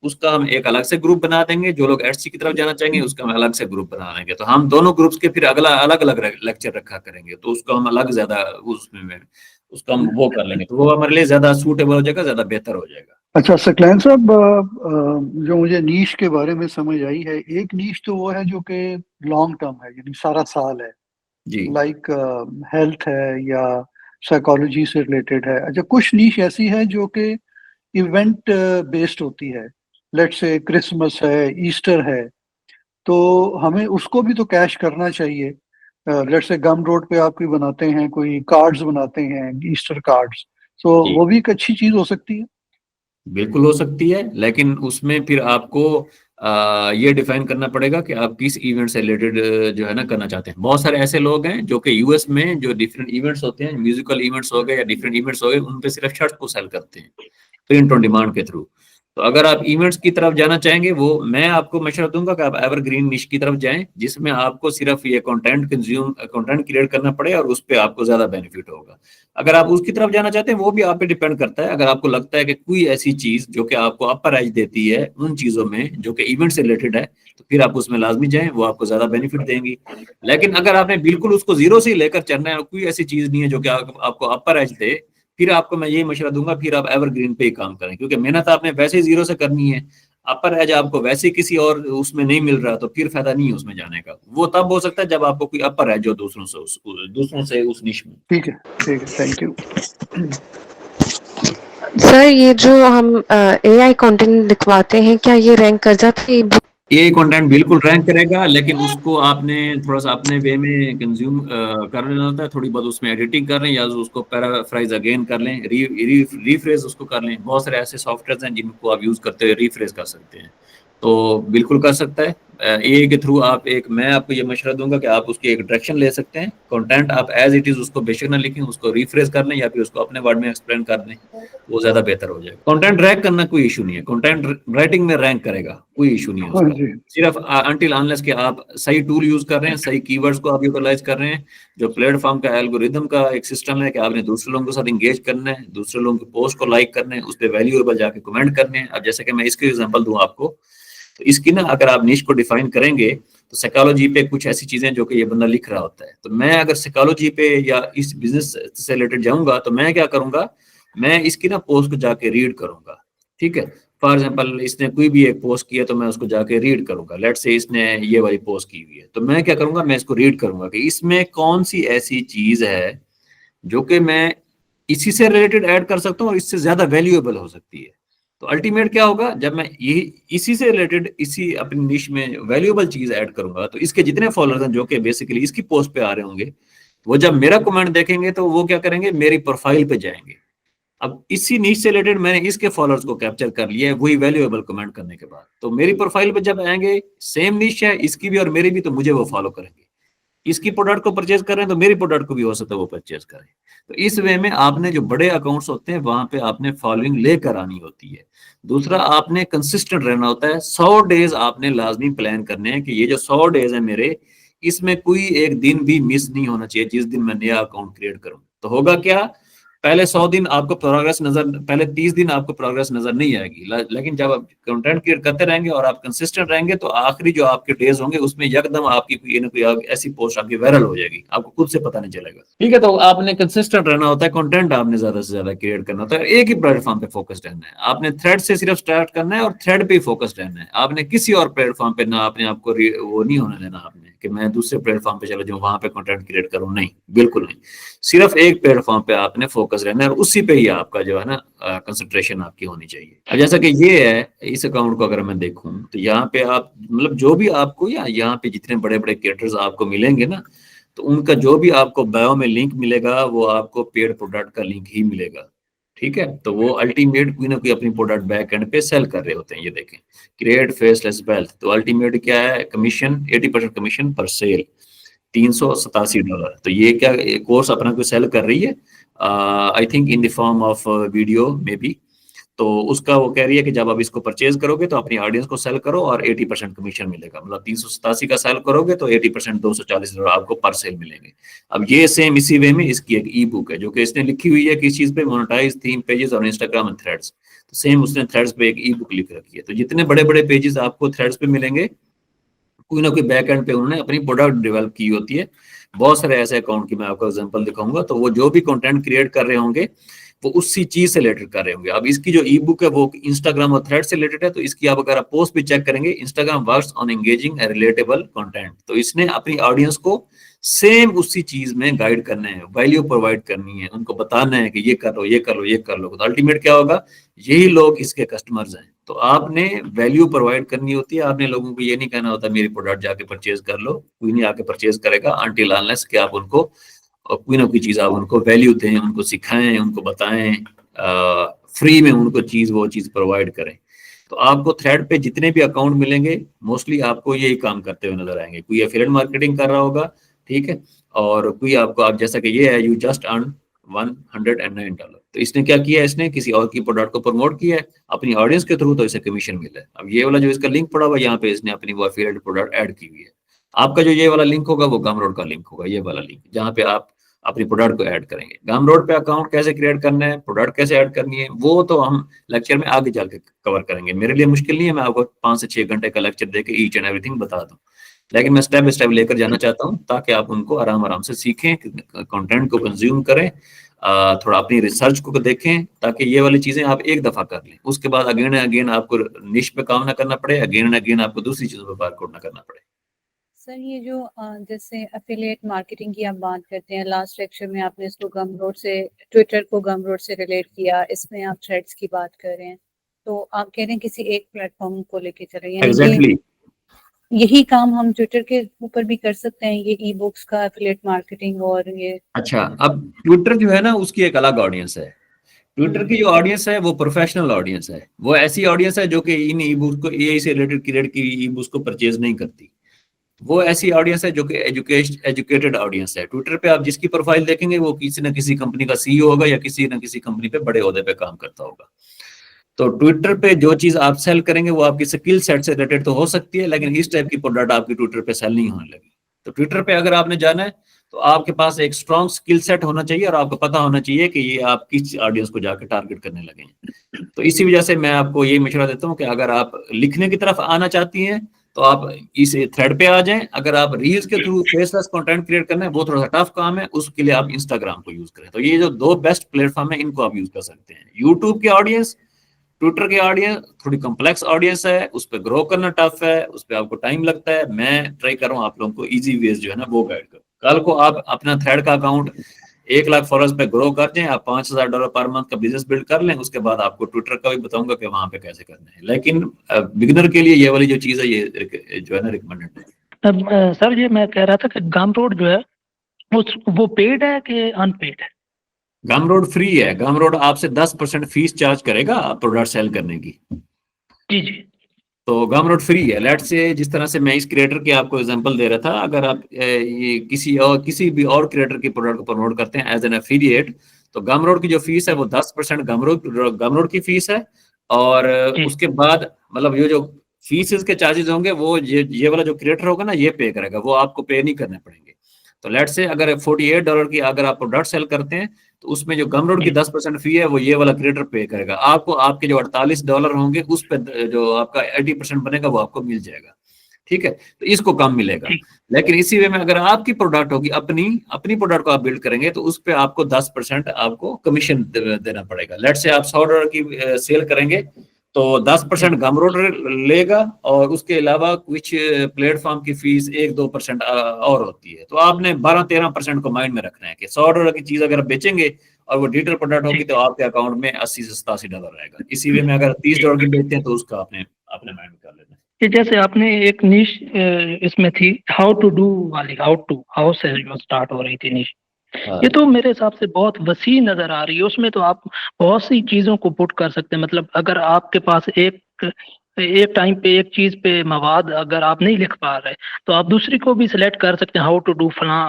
उसका हम एक अलग से ग्रुप बना देंगे। जो लोग एचसी की तरफ जाना चाहेंगे उसका हम अलग से ग्रुप बना देंगे। तो हम दोनों ग्रुप्स के फिर अगला अलग अलग लेक्चर रखा करेंगे, तो उसको हम अलग ज्यादा उसमें उसका हम वो कर लेंगे, तो वो हमारे लिए ज्यादा सूटेबल हो जाएगा, ज्यादा बेहतर हो जाएगा। अच्छा सकलैन साहब, जो मुझे नीश के बारे में समझ आई है, एक नीश तो वो है जो कि लॉन्ग टर्म है, यानी सारा साल है, जी लाइक हेल्थ है या साइकोलॉजी से रिलेटेड है। अच्छा, कुछ नीश ऐसी है जो कि इवेंट बेस्ड होती है, लेट से क्रिसमस है, ईस्टर है, तो हमें उसको भी तो कैश करना चाहिए। लेट से गम रोड पे आप कोई बनाते हैं, कोई कार्ड्स बनाते हैं, ईस्टर कार्ड्स, तो जी, वो भी एक अच्छी चीज हो सकती है। बिल्कुल हो सकती है, लेकिन उसमें फिर आपको ये डिफाइन करना पड़ेगा कि आप किस इवेंट से रिलेटेड जो है ना करना चाहते हैं। बहुत सारे ऐसे लोग हैं जो कि यूएस में जो डिफरेंट इवेंट्स होते हैं, म्यूजिकल इवेंट्स हो गए या डिफरेंट इवेंट्स हो गए, उन पे सिर्फ शर्ट को सेल करते हैं प्रिंट ऑन डिमांड के थ्रू। तो अगर आप इवेंट्स की तरफ जाना चाहेंगे, वो मैं आपको मशवरा दूंगा कि आप एवरग्रीन निश की तरफ जाएं, जिसमें आपको सिर्फ ये कंटेंट क्रिएट करना पड़े और उस पर आपको ज्यादा बेनिफिट होगा। अगर आप उसकी तरफ जाना चाहते हैं, वो भी आप पे डिपेंड करता है। अगर आपको लगता है कि कोई ऐसी चीज जो कि आपको अपर एज देती है उन चीजों में जो कि इवेंट से रिलेटेड है, तो फिर आप उसमें लाजमी जाएं, वो आपको ज्यादा बेनिफिट देंगी। लेकिन अगर आपने बिल्कुल उसको जीरो से लेकर चलना है और कोई ऐसी चीज नहीं है जो कि आपको अपर एज दे, फिर आपको मैं ये मशवरा दूंगा, फिर आप एवरग्रीन पे ही काम करें, क्योंकि मेहनत आपने वैसे ही जीरो से करनी है, अपर एज आपको वैसे किसी और उसमें नहीं मिल रहा, तो फिर फायदा नहीं है उसमें जाने का। वो तब हो सकता है जब आपको कोई अपर एज हो दूसरों से उस निश में। ठीक है, ठीक है, थैंक यू। सर, ये जो हम एआई कंटेंट लिखवाते हैं, क्या ये रैंक कर जाता है? ये कंटेंट बिल्कुल रैंक करेगा, लेकिन उसको आपने थोड़ा सा अपने वे में कंज्यूम कर लेना होता है। थोड़ी बहुत उसमें एडिटिंग कर लें या उसको पैराफ्राइज अगेन कर लें, रीफ्रेज उसको कर लें। बहुत सारे ऐसे सॉफ्टवेयर हैं जिनको आप यूज करते हुए रीफ्रेज कर सकते हैं, तो बिल्कुल कर सकता है। एआई के थ्रू आप मैं आपको ये मशवरा दूंगा कि आप उसकी एक डायरेक्शन ले सकते हैं। कंटेंट आप एज इट इज उसको बेशक ना लिखें, उसको रिफ्रेश कर लें या फिर उसको अपने वर्ड में एक्सप्लेन कर दें, वो ज्यादा बेहतर हो जाएगा। कंटेंट रैंक करना कोई इशू नहीं है, कंटेंट राइटिंग में रैंक करेगा, कोई इशू नहीं है हाँ उसका। जी, सिर्फ अनटिल अनलेस कि आप सही टूल यूज कर रहे हैं, सही कीवर्ड्स को आप यूटिलाइज कर रहे हैं। जो प्लेटफॉर्म का एल्गोरिदम का एक सिस्टम है कि आपने दूसरे लोगों के साथ इंगेज करना है, दूसरे लोगों की पोस्ट को लाइक करना है, उस पर वैल्यूएबल जाके कमेंट करने हैं। अब जैसे कि मैं इसके एग्जांपल दूं आपको, तो इसकी ना अगर आप निश को डिफाइन करेंगे, तो साइकोलॉजी पे कुछ ऐसी चीजें जो कि ये बंदा लिख रहा होता है, तो मैं अगर साइकोलॉजी पे या इस बिजनेस से रिलेटेड जाऊंगा, तो मैं क्या करूंगा, मैं इसकी ना पोस्ट को जाके रीड करूंगा। ठीक है। फॉर एग्जाम्पल इसने कोई भी एक पोस्ट किया तो मैं उसको जाके रीड करूंगा। लेट्स से इसने ये वाली पोस्ट की हुई है तो मैं क्या करूंगा, मैं इसको रीड करूंगा कि इसमें कौन सी ऐसी चीज है जो कि मैं इसी से रिलेटेड ऐड कर सकता हूँ और इससे ज्यादा वैल्यूएबल हो सकती है। तो अल्टीमेट क्या होगा, जब मैं ये इसी से रिलेटेड इसी अपनी निश में वैल्यूएबल चीज ऐड करूंगा तो इसके जितने फॉलोअर्स हैं जो कि बेसिकली इसकी पोस्ट पे आ रहे होंगे, वो जब मेरा कमेंट देखेंगे तो वो क्या करेंगे, मेरी प्रोफाइल पे जाएंगे। अब इसी नीच से रिलेटेड मैंने इसके फॉलोअर्स को कैप्चर कर लिया है वही वैल्यूएबल कमेंट करने के बाद, तो मेरी प्रोफाइल पे जब आएंगे, सेम नीच है इसकी भी और मेरी भी, तो मुझे वो फॉलो करेंगे। इसकी प्रोडक्ट को परचेज कर रहे हैं तो मेरी प्रोडक्ट को भी हो सकता है वो परचेज करें। तो इस वे में आपने जो बड़े अकाउंट्स होते हैं वहां पे आपने फॉलोइंग लेकर आनी होती है। दूसरा, आपने कंसिस्टेंट रहना होता है। 100 डेज आपने लाजमी प्लान करने हैं कि ये जो 100 डेज है मेरे, इसमें कोई एक दिन भी मिस नहीं होना चाहिए जिस दिन मैं नया अकाउंट क्रिएट करूं। तो होगा क्या, पहले 100 दिन आपको प्रोग्रेस नजर, पहले 30 दिन आपको प्रोग्रेस नजर नहीं आएगी, लेकिन जब आप कंटेंट क्रिएट करते रहेंगे और आप कंसिस्टेंट रहेंगे तो आखिरी जो आपके डेज होंगे उसमें यकदम आपकी कोई ना कोई ऐसी पोस्ट आपकी वायरल हो जाएगी, आपको खुद से पता नहीं चलेगा। ठीक है, तो आपने कंसिस्टेंट रहना होता है, कंटेंट आपने ज्यादा से ज्यादा क्रिएट करना होता है, एक ही प्लेटफॉर्म पे फोकस रहना है। आपने थ्रेड से सिर्फ स्टार्ट करना है और थ्रेड पे ही फोकस रहना है। आपने किसी और प्लेटफॉर्म पे ना अपने आपको वो नहीं होने देना आपने कि मैं दूसरे प्लेटफॉर्म पे चला जाऊं वहां पे कंटेंट क्रिएट करूं, नहीं, बिल्कुल नहीं। सिर्फ एक प्लेटफॉर्म पे आपने फोकस रहना है और उसी पे ही आपका जो है ना कंसंट्रेशन आपकी होनी चाहिए। अब जैसा कि ये है, इस अकाउंट को अगर मैं देखूं तो यहाँ पे आप मतलब जो भी आपको या यहाँ पे जितने बड़े बड़े क्रिएटर्स आपको मिलेंगे ना, तो उनका जो भी आपको बायो में लिंक मिलेगा वो आपको पेड प्रोडक्ट का लिंक ही मिलेगा। ठीक है, तो वो अल्टीमेट कोई ना कोई अपनी प्रोडक्ट बैक एंड पे सेल कर रहे होते हैं। ये देखें, क्रिएट फेसलेस वेल्थ, तो अल्टीमेट क्या है, कमीशन 80% कमीशन पर सेल, $387। तो ये क्या कोर्स अपना कोई सेल कर रही है, I think in the form of video may be. तो उसका वो कह रही है कि जब आप इसको परचेज करोगे तो अपनी ऑडियंस को सेल करो और 80% कमीशन मिलेगा। मतलब 387 का सेल करोगे तो 80% $240 आपको पर सेल मिलेंगे। अब ये सेम इसी वे में इसकी एक ई बुक है जो कि इसने लिखी हुई है किस चीज पे, मोनेटाइज थीम पेजेस और इंस्टाग्राम एंड थ्रेड्स। तो सेम उसने थ्रेड्स पे एक ई बुक लिख रखी है। तो जितने बड़े बड़े पेजेस आपको थ्रेड्स पे मिलेंगे, कोई ना कोई बैक एंड पे उन्होंने अपनी प्रोडक्ट डेवलप की होती है। बहुत सारे ऐसे अकाउंट की मैं आपको एग्जांपल दिखाऊंगा, तो वो जो भी कंटेंट क्रिएट कर रहे होंगे वो उसी चीज से रिलेटेड कर रहे होंगे। अब इसकी जो ई बुक है वो इंस्टाग्राम और थ्रेड से रिलेटेड है, तो इसकी आप अगर आप पोस्ट भी चेक करेंगे, Instagram works on engaging and relatable content, तो इसने अपनी ऑडियंस को सेम उसी चीज में गाइड करना है, वैल्यू प्रोवाइड करनी है, उनको बताना है कि ये कर लो, ये कर लो, ये कर लो। तो अल्टीमेट क्या होगा, यही लोग इसके कस्टमर्स हैं। तो आपने वैल्यू प्रोवाइड करनी होती है। आपने लोगों को ये नहीं कहना होता मेरी प्रोडक्ट जाके परचेज कर लो, कोई नहीं आके परचेज करेगा अनटिल अनलेस कि आप उनको कोई ना कोई चीज आप उनको वैल्यू दें, उनको सिखाएं, उनको बताएं, फ्री में उनको वो चीज प्रोवाइड करें। तो आपको थ्रेड पे जितने भी अकाउंट मिलेंगे मोस्टली आपको यही काम करते हुए नजर आएंगे। कोई एफिलिएट मार्केटिंग कर रहा होगा, ठीक है, और कोई आपको, आप जैसा कि ये है यू जस्ट अर्न $109। तो इसने क्या किया, इसने किसी और की प्रोडक्ट को प्रमोट किया है अपनी ऑडियंस के थ्रू, तो इसे कमीशन मिला है। अब ये वाला जो इसका लिंक पड़ा हुआ है यहाँ पे, इसने अपनी वो एफिलिएट प्रोडक्ट ऐड की हुई है। आपका जो ये वाला लिंक होगा वो गमरोड का लिंक होगा, ये वाला लिंक जहाँ पे आप अपनी प्रोडक्ट को ऐड करेंगे। गमरोड पे अकाउंट कैसे क्रिएट करना है, प्रोडक्ट कैसे ऐड करनी है, वो तो हम लेक्चर में आगे चल के कवर करेंगे। मेरे लिए मुश्किल नहीं है, मैं आपको 5 से 6 घंटे का लेक्चर देके ईच एंड एवरीथिंग बता दूं, लेकिन मैं स्टेप बाय स्टेप लेकर जाना चाहता हूं ताकि आप उनको आराम आराम से सीखें, कंटेंट को कंज्यूम करें, थोड़ा अपनी रिसर्च को देखें, ताकि ये वाली चीजें आप एक दफा कर लें, उसके बाद अगेन एंड अगेन आपको निश पे काम ना करना पड़े, अगेन एंड अगेन आपको दूसरी चीजों पे वर्कआउट ना करना पड़े। सर ये जो जैसे एफिलिएट मार्केटिंग की आप बात करते हैं, लास्ट लेक्चर में आपने इसको गमरोड से, ट्विटर को गमरोड से रिलेट किया, इसमें आप थ्रेड्स की बात कर रहे हैं, तो आप कह रहे हैं किसी एक प्लेटफॉर्म को लेके चले, यानी एग्जैक्टली यही काम हम ट्विटर के ऊपर भी कर सकते हैं, ये ई बुक्स का एफिलिएट मार्केटिंग और ये। अच्छा, अब ट्विटर जो है ना उसकी एक अलग ऑडियंस है। ट्विटर की जो ऑडियंस है वो प्रोफेशनल ऑडियंस है, वो ऐसी ऑडियंस है जो कि इन ई बुक्स को, एआई से रिलेटेड क्रिएट की ई बुक्स को परचेज नहीं करती। वो ऐसी ऑडियंस है जो कि एजुकेटेड ऑडियंस है। ट्विटर पे आप जिसकी प्रोफाइल देखेंगे वो किसी ना किसी कंपनी का सीईओ होगा या किसी ना किसी कंपनी पे बड़े ओहदे पे काम करता होगा। तो ट्विटर पे जो चीज आप सेल करेंगे वो आपकी स्किल सेट से रिलेटेड तो हो सकती है, लेकिन इस टाइप की प्रोडक्ट आपकी ट्विटर पे सेल नहीं होने लगी। तो ट्विटर पे अगर आपने जाना है तो आपके पास एक स्ट्रॉन्ग स्किल सेट होना चाहिए और आपको पता होना चाहिए कि ये आप किस ऑडियंस को जाकर टारगेट करने लगे हैं। तो इसी वजह से मैं आपको ये मशवरा देता हूँ कि अगर आप लिखने की तरफ आना चाहती हैं तो आप इस थ्रेड पे आ जाएं। अगर आप रील्स के थ्रू फेसलेस कंटेंट क्रिएट करना है वो थोड़ा सा टफ काम है, उसके लिए आप इंस्टाग्राम को यूज करें। तो ये जो 2 बेस्ट प्लेटफॉर्म है इनको आप यूज कर सकते हैं। यूट्यूब की ऑडियंस ट्विटर की ऑडियंस थोड़ी कॉम्प्लेक्स ऑडियंस है, उस पर ग्रो करना टफ है, उस पर आपको टाइम लगता है। मैं ट्राई कर रहा हूँ आप लोगों को इजी वेज जो है ना वो गाइड करूँ। कल को आप अपना थ्रेड का अकाउंट 1 लाख फॉलोअर्स पे ग्रो कर दें, आप $5,000 पर मंथ का बिजनेस बिल्ड कर लें, उसके बाद आपको ट्विटर का भी बताऊंगा कि वहां पे कैसे करना है। लेकिन बिगिनर के लिए ये वाली जो चीज है ये जो है ना रिकमेंडेड है। अब सर ये मैं कह रहा था कि गमरोड जो है वो पेड है कि अनपेड है? गमरोड फ्री है। गमरोड आपसे 10% फीस चार्ज करेगा प्रोडक्ट सेल करने की। जी जी। तो गमरोड फ्री है। लेट से जिस तरह से मैं इस क्रिएटर की आपको एग्जांपल दे रहा था, अगर आप ये किसी भी और क्रिएटर की प्रोडक्ट को प्रमोट करते हैं एज एन एफिलिएट, तो गमरोड की जो फीस है वो 10% गमरोड की फीस है। और जी उसके बाद मतलब ये जो फीस के चार्जेस होंगे वो ये वाला जो क्रिएटर होगा ना ये पे करेगा, वो आपको पे नहीं करने पड़ेंगे। तो लेट से अगर $48 की अगर आप प्रोडक्ट सेल करते हैं तो उसमें जो गमरोड की जी 10% फी है वो ये वाला क्रिएटर पे करेगा आपको। आपके जो $48 होंगे उस पर जो आपका 80% बनेगा वो आपको मिल जाएगा। ठीक है, तो इसको कम मिलेगा। ठीक। लेकिन इसी वे में अगर आपकी प्रोडक्ट होगी, अपनी अपनी प्रोडक्ट को आप बिल्ड करेंगे तो उस पर आपको 10% आपको कमीशन देना पड़ेगा। लेट से आप $100 की सेल करेंगे तो 10% गमरोड लेगा और उसके अलावा कुछ प्लेटफॉर्म की फीस 1-2% और होती है। तो आपने 12-13% को माइंड में रखना है कि $100 की चीज अगर बेचेंगे और वो डिजिटल प्रोडक्ट होगी ठीक तो आपके अकाउंट में $80 से $87 आएगा। इसी वे में अगर $30 की बेचते हैं तो उसका आपने अपने माइंड में कर लेना है। कि जैसे आपने एक निश इसमें थी हाउ टू डू वाली, हाउ से जो स्टार्ट हो रही थी निश, हाँ। ये तो मेरे हिसाब से बहुत वसी नजर आ रही है। उसमें तो आप बहुत सी चीजों को पुट कर सकते हैं। मतलब अगर आपके पास एक टाइम पे एक चीज पे मवाद अगर आप नहीं लिख पा रहे तो आप दूसरी को भी सिलेक्ट कर सकते हैं, हाउ टू डू फला,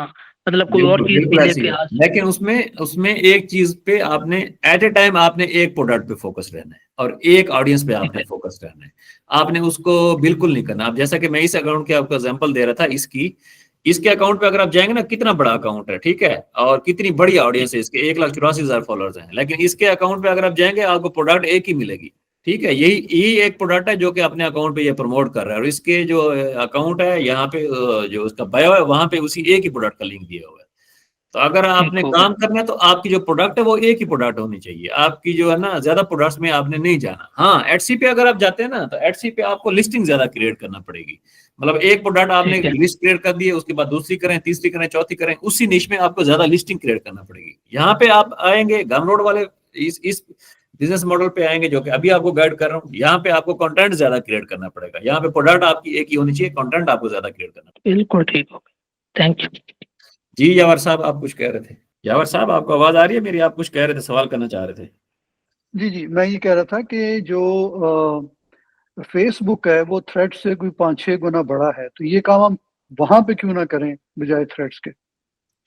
मतलब कोई और बिल्कुल चीज भी बिल्कुल ऐसी लेके है। आ। लेकिन उसमें उसमें एक चीज पे आपने एट ए टाइम आपने एक प्रोडक्ट पे फोकस रहना है और एक ऑडियंस पे ठीक आपने है। फोकस रहना है। आपने उसको बिल्कुल नहीं करना। अब जैसा कि मैं इस अकाउंट के आपको एग्जांपल दे रहा था, इसके अकाउंट पे अगर आप जाएंगे ना, कितना बड़ा अकाउंट है, ठीक है, और कितनी बड़ी ऑडियंस है इसके, 1,84,000 फॉलोअर्स हैं। लेकिन इसके अकाउंट पे अगर आप जाएंगे आपको प्रोडक्ट एक ही मिलेगी। ठीक है, यही एक प्रोडक्ट है जो कि अपने अकाउंट पे ये प्रमोट कर रहा है और इसके जो अकाउंट है यहाँ पे जो उसका बायो है वहां पे उसी एक ही प्रोडक्ट का लिंक दिया हुआ है। तो अगर ठीक आपने हो काम गया। करना है तो आपकी जो प्रोडक्ट है वो एक ही प्रोडक्ट होनी चाहिए। आपकी जो है ना ज्यादा प्रोडक्ट्स में आपने नहीं जाना। हाँ, एटसी पे अगर आप जाते हैं ना तो एटसी पे आपको लिस्टिंग ज्यादा क्रिएट करना पड़ेगी। मतलब एक प्रोडक्ट आपने ठीक है। लिस्ट क्रिएट कर दी है, उसके बाद दूसरी करें, तीसरी करें, चौथी करें, उसी निश में आपको ज्यादा लिस्टिंग क्रिएट करना पड़ेगी। यहाँ पे आप आएंगे गमरोड वाले इस बिजनेस मॉडल पे आएंगे जो कि अभी आपको गाइड कर रहा हूँ। यहाँ पे आपको कंटेंट ज्यादा क्रिएट करना पड़ेगा। यहाँ पे प्रोडक्ट आपकी एक ही होनी चाहिए, कंटेंट आपको ज्यादा क्रिएट करना पड़ेगा। बिल्कुल ठीक हो गया। Thank you. जी यावर साहब, आप कुछ कह रहे थे। यावर साहब, आपको आवाज आ रही है मेरी? आप कुछ कह रहे थे, सवाल करना चाह रहे थे। जी जी, मैं ये कह रहा था कि जो फेसबुक है वो थ्रेड से कोई 5-6 गुना बड़ा है, तो ये काम हम वहां पे क्यों ना करें बजाय थ्रेड्स के?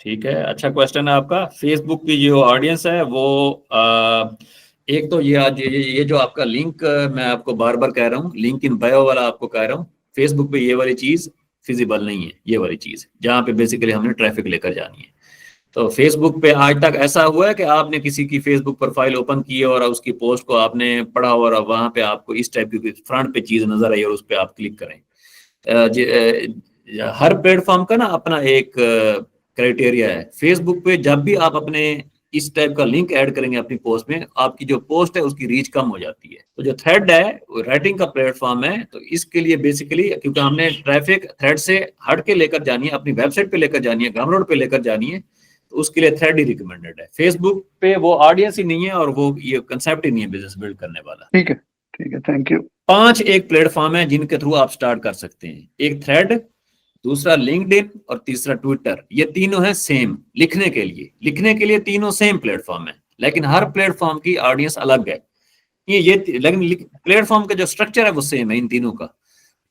ठीक है, अच्छा क्वेश्चन है आपका। फेसबुक की जो ऑडियंस है वो एक तो ये जो आपका लिंक मैं आपको बार बार कह रहा हूँ, लिंक इन बायो वाला आपको कह रहा हूँ, फेसबुक पे ये वाली चीज फिजिबल नहीं है। ये वाली चीज जहाँ पे बेसिकली हमने ट्रैफिक लेकर जानी है। तो फेसबुक पे आज तक ऐसा हुआ है कि आपने किसी की फेसबुक प्रोफाइल ओपन की और उसकी पोस्ट को आपने पढ़ा और वहां पे आपको इस टाइप की फ्रंट पे चीज नजर आई और उस पर आप क्लिक करें। हर प्लेटफॉर्म का ना अपना एक क्राइटेरिया है। फेसबुक पे जब भी आप अपने इस टाइप का लिंक ऐड करेंगे अपनी पोस्ट में, आपकी जो पोस्ट है उसकी रीच कम हो जाती है। तो जो थ्रेड है वो राइटिंग का प्लेटफॉर्म है, तो इसके लिए बेसिकली क्योंकि हमने ट्रैफिक थ्रेड से हट के लेकर जानी है, अपनी वेबसाइट पे लेकर जानी है, गमरोड पे लेकर जानी है, तो उसके लिए थ्रेड ही रिकमेंडेड है। फेसबुक पे वो ऑडियंस ही नहीं है और वो ये कंसेप्ट ही नहीं है बिजनेस बिल्ड करने वाला। ठीक है, थैंक यू। 5 एक प्लेटफॉर्म है जिनके थ्रू आप स्टार्ट कर सकते हैं। एक थ्रेड, दूसरा लिंक्डइन और तीसरा ट्विटर। ये तीनों है सेम लिखने के लिए तीनों सेम प्लेटफॉर्म है, लेकिन हर प्लेटफॉर्म की ऑडियंस अलग है। ये लेकिन प्लेटफॉर्म का जो स्ट्रक्चर है वो सेम है इन तीनों का।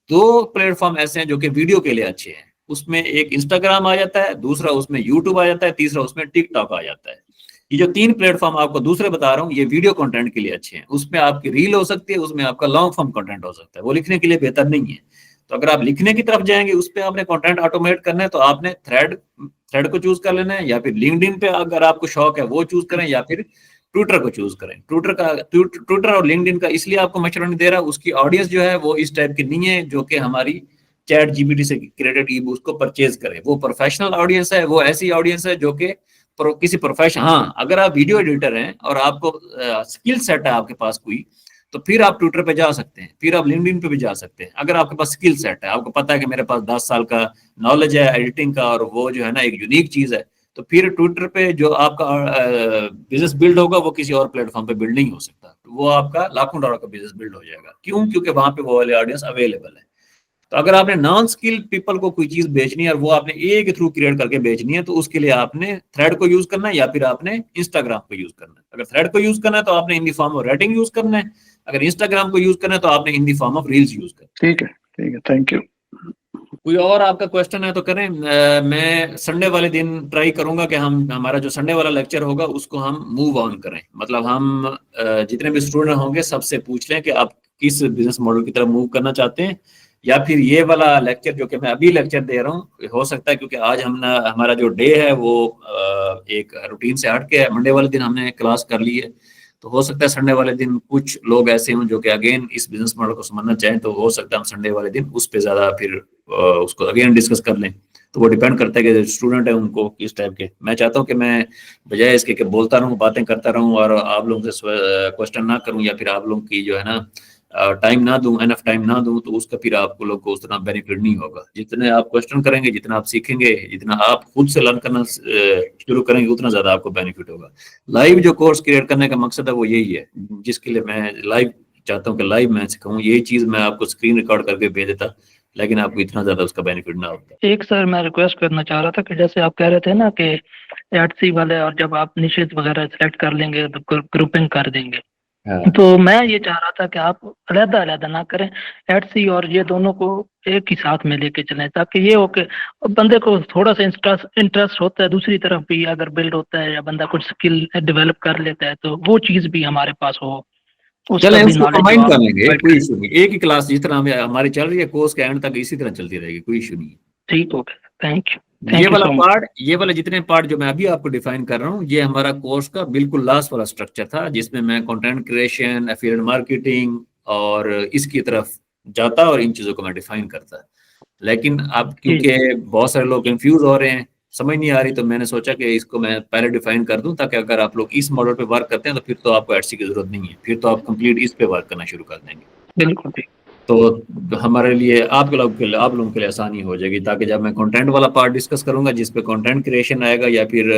2 प्लेटफॉर्म ऐसे हैं जो कि वीडियो के लिए अच्छे हैं। उसमें एक इंस्टाग्राम आ जाता है, दूसरा उसमें यूट्यूब आ जाता है, तीसरा उसमें टिकटॉक आ जाता है। ये जो 3 प्लेटफॉर्म आपको दूसरे बता रहा हूँ ये वीडियो कंटेंट के लिए अच्छे हैं। उसमें आपकी रील हो सकती है, उसमें आपका लॉन्ग फॉर्म कंटेंट हो सकता है, वो लिखने के लिए बेहतर नहीं है। तो अगर आप लिखने की तरफ जाएंगे, उस पर आपने कंटेंट ऑटोमेट करना है, तो आपने थ्रेड को चूज कर लेना है, या फिर लिंक्डइन पे अगर आपको शौक है वो चूज करें, या फिर ट्विटर को चूज करें। ट्विटर और लिंक्डइन का इसलिए आपको मशवरा नहीं दे रहा, उसकी ऑडियंस जो है वो इस टाइप की नहीं है जो कि हमारी चैट जीपीटी से क्रिएटेड ई बुक्स को परचेज करे। वो प्रोफेशनल ऑडियंस है, वो ऐसी ऑडियंस है जो कि किसी प्रोफेशन, हाँ अगर आप वीडियो एडिटर हैं और आपको स्किल सेट है आपके पास कोई, तो फिर आप ट्विटर पे जा सकते हैं, फिर आप लिंक्डइन पे भी जा सकते हैं। अगर आपके पास स्किल सेट है, आपको पता है कि मेरे पास 10 साल का नॉलेज है एडिटिंग का और वो जो है ना एक यूनिक चीज है, तो फिर ट्विटर पे जो आपका बिजनेस बिल्ड होगा वो किसी और प्लेटफॉर्म पे बिल्ड नहीं हो सकता। वो आपका लाखों डॉलर का बिजनेस बिल्ड हो जाएगा। क्यों? क्योंकि वहां पे वो वाले ऑडियंस अवेलेबल है। तो अगर आपने नॉन स्किल पीपल को कोई चीज बेचनी है और वो आपने ए के थ्रू क्रिएट करके बेचनी है, तो उसके लिए आपने थ्रेड को यूज करना है या फिर आपने इंस्टाग्राम को यूज करना है। अगर थ्रेड को यूज करना है तो आपने in the form of rating use करना है, अगर इंस्टाग्राम को यूज करना है तो आपने in the form of reels use करना है। ठीक है, थैंक यू। कोई और आपका क्वेश्चन है तो करें। मैं संडे वाले दिन ट्राई करूंगा कि हम हमारा जो संडे वाला लेक्चर होगा उसको हम मूव ऑन करें। मतलब हम जितने भी स्टूडेंट होंगे सबसे पूछ लें कि आप किस बिजनेस मॉडल की तरफ मूव करना चाहते हैं, या फिर ये वाला लेक्चर जो कि मैं अभी लेक्चर दे रहा हूँ, हो सकता है क्योंकि आज हमारा जो डे है वो एक रूटीन से हट के है। मंडे वाले दिन हमने क्लास कर ली है, तो हो सकता है संडे वाले दिन कुछ लोग ऐसे हों जो कि अगेन इस बिजनेस मॉडल को समझना चाहें, तो हो सकता है हम संडे वाले दिन उस पर ज्यादा फिर उसको अगेन डिस्कस कर लें। तो वो डिपेंड करता है कि स्टूडेंट है उनको किस टाइप के। मैं चाहता हूँ कि मैं बजाय इसके कि बोलता रहूँ, बातें करता रहूँ और आप लोगों से क्वेश्चन ना करूँ, या फिर आप लोगों की जो है ना टाइम ना दूं, एनफ टाइम ना दूं, तो उसका फिर आपको लोग को उतना बेनिफिट नहीं होगा। जितने आप क्वेश्चन करेंगे, जितना आप सीखेंगे, जितना आप खुद से लर्न करना शुरू करेंगे, उतना ज्यादा आपको बेनिफिट होगा। लाइव जो कोर्स क्रिएट करने का मकसद है वो यही है, जिसके लिए मैं लाइव चाहता हूँ कि लाइव मैं सिखाऊं। यही चीज मैं आपको स्क्रीन रिकॉर्ड करके भेज देता, लेकिन आपको इतना ज्यादा उसका बेनिफिट ना होता। एक सर मैं रिक्वेस्ट करना चाह रहा था कि जैसे आप कह रहे थे ना कि एडसी वाले, और जब आप निश्चित वगैरह सेलेक्ट कर लेंगे तो ग्रुपिंग कर देंगे, तो मैं ये चाह रहा था कि आप अलग अलग ना करें, एडसी और ये दोनों को एक ही साथ में लेके चलें, ताकि ये हो कि बंदे को थोड़ा सा इंटरेस्ट होता है दूसरी तरफ भी अगर बिल्ड होता है, या बंदा कुछ स्किल डेवलप कर लेता है, तो वो चीज भी हमारे पास हो, उसका चलें भी उसको नॉलेज कंबाइन कर लेंगे, कोई इशू नहीं। एक ही क्लास जिस तरह हमारी चल रही है कोर्स के एंड तक इसी तरह चलती रहेगी, कोई इशू नहीं है। ठीक हो गया। थैंक यू, ये थैंक यू वाला सो मच। पार्ट, ये वाला जितने पार्ट जो मैं अभी आपको डिफाइन कर रहा हूँ, ये हमारा कोर्स का बिल्कुल लास्ट वाला स्ट्रक्चर था, जिसमें मैं कंटेंट क्रिएशन, एफिलिएट मार्केटिंग और इसकी तरफ जाता और इन चीजों को मैं डिफाइन करता। लेकिन अब क्योंकि बहुत सारे लोग कंफ्यूज हो रहे हैं, समझ नहीं आ रही, तो मैंने सोचा कि इसको मैं पहले डिफाइन कर दूं, ताकि अगर आप लोग इस मॉडल पे वर्क करते हैं तो फिर तो आपको एडसी की जरूरत नहीं है, फिर तो आप कंप्लीट इस पे वर्क करना शुरू कर देंगे। बिल्कुल ठीक। तो हमारे लिए आप लोगों के लिए आसानी हो जाएगी, ताकि जब मैं कंटेंट वाला पार्ट डिस्कस करूंगा जिस पे कंटेंट क्रिएशन आएगा, या फिर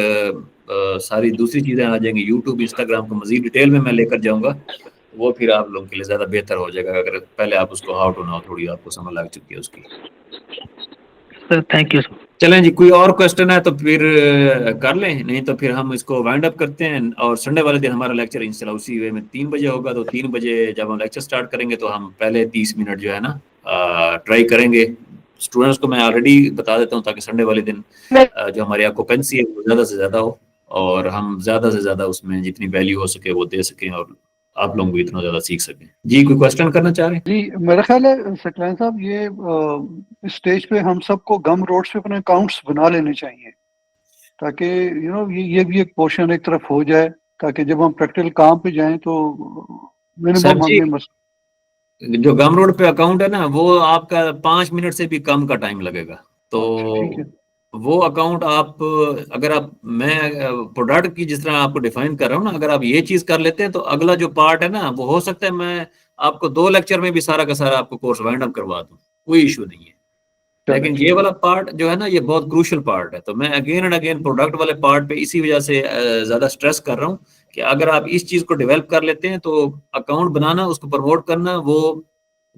सारी दूसरी चीजें आ जाएंगी, यूट्यूब इंस्टाग्राम को मजीद डिटेल में मैं लेकर जाऊंगा, वो फिर आप लोगों के लिए ज्यादा बेहतर हो जाएगा, अगर पहले आप उसको हाउ टू नाउ थोड़ी आपको समझ लग चुकी है उसकी। Sir thank you sir. चलें जी, कोई और क्वेश्चन है तो फिर कर लें, नहीं तो फिर हम इसको वाइंड अप करते हैं। और संडे वाले दिन हमारा लेक्चर इंशाल्लाह उसी वे में 3 बजे होगा, तो 3 बजे जब हम लेक्चर स्टार्ट करेंगे तो हम पहले 30 मिनट जो है ना ट्राई करेंगे। स्टूडेंट्स को मैं ऑलरेडी बता देता हूँ, ताकि संडे वाले दिन जो हमारी ऑक्यूपेंसी है वो ज़्यादा से ज़्यादा हो, और हम ज़्यादा से ज़्यादा उसमें जितनी वैल्यू हो सके वो दे सकें, और आप लोग भी इतना ज़्यादा सीख सकें। जी, कोई क्वेश्चन करना चाह रहे हैं? जी, मेरा ख्याल है सकलैन साहब, ये इस स्टेज पे हम सबको गम रोड्स पे अपने अकाउंट्स बना लेने चाहिए, ताकि ये भी एक पोर्शन एक तरफ हो जाए, ताकि जब हम प्रैक्टिकल काम पे जाएं तो मिनिमम जी, हमने जो गम रोड पे अकाउंट है ना, वो आपका 5 मिनट से भी कम का टाइम लगेगा। तो ठीक है। वो अकाउंट आप, अगर आप, मैं प्रोडक्ट की जिस तरह आपको डिफाइन कर रहा हूँ ना, अगर आप ये चीज कर लेते हैं तो अगला जो पार्ट है ना, वो हो सकता है मैं आपको 2 लेक्चर में भी सारा का सारा आपको कोर्स वाइंड अप करवा दूं, कोई इशू नहीं है। लेकिन ये वाला पार्ट जो है ना, ये बहुत क्रूशियल पार्ट है, तो मैं अगेन एंड अगेन प्रोडक्ट वाले पार्ट पे इसी वजह से ज्यादा स्ट्रेस कर रहा हूँ कि अगर आप इस चीज को डेवलप कर लेते हैं तो अकाउंट बनाना, उसको प्रमोट करना, वो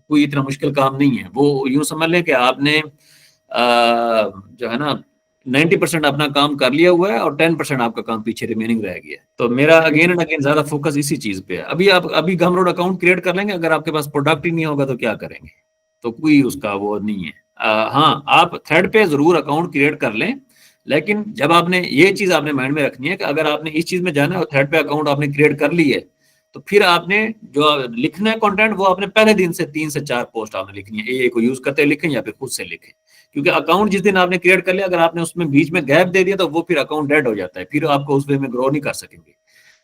कोई इतना मुश्किल काम नहीं है। वो यूं समझ लें कि आपने जो है ना 90% अपना काम कर लिया हुआ है और 10% आपका काम पीछे रिमेनिंग रह गया है। तो मेरा अगेन एंड अगेन ज्यादा फोकस इसी चीज पे है। अभी गम रोड अकाउंट क्रिएट कर लेंगे, अगर आपके पास प्रोडक्ट ही नहीं होगा तो क्या करेंगे? तो कोई उसका वो नहीं है। हाँ, आप थ्रेड पे जरूर अकाउंट क्रिएट कर लें, लेकिन जब आपने ये चीज आपने माइंड में रखनी है कि अगर आपने इस चीज में जाना है और थ्रेड पे अकाउंट आपने क्रिएट कर ली है, तो फिर आपने जो लिखना है कंटेंट, वो आपने पहले दिन से 3 से 4 पोस्ट आपने लिखनी है, ए को यूज करते लिखें या फिर खुद से लिखें। क्योंकि अकाउंट जिस दिन आपने क्रिएट कर लिया, अगर आपने उसमें बीच में गैप दे दिया तो वो फिर अकाउंट डेड हो जाता है, फिर आपको उस वे में ग्रो नहीं कर सकेंगे।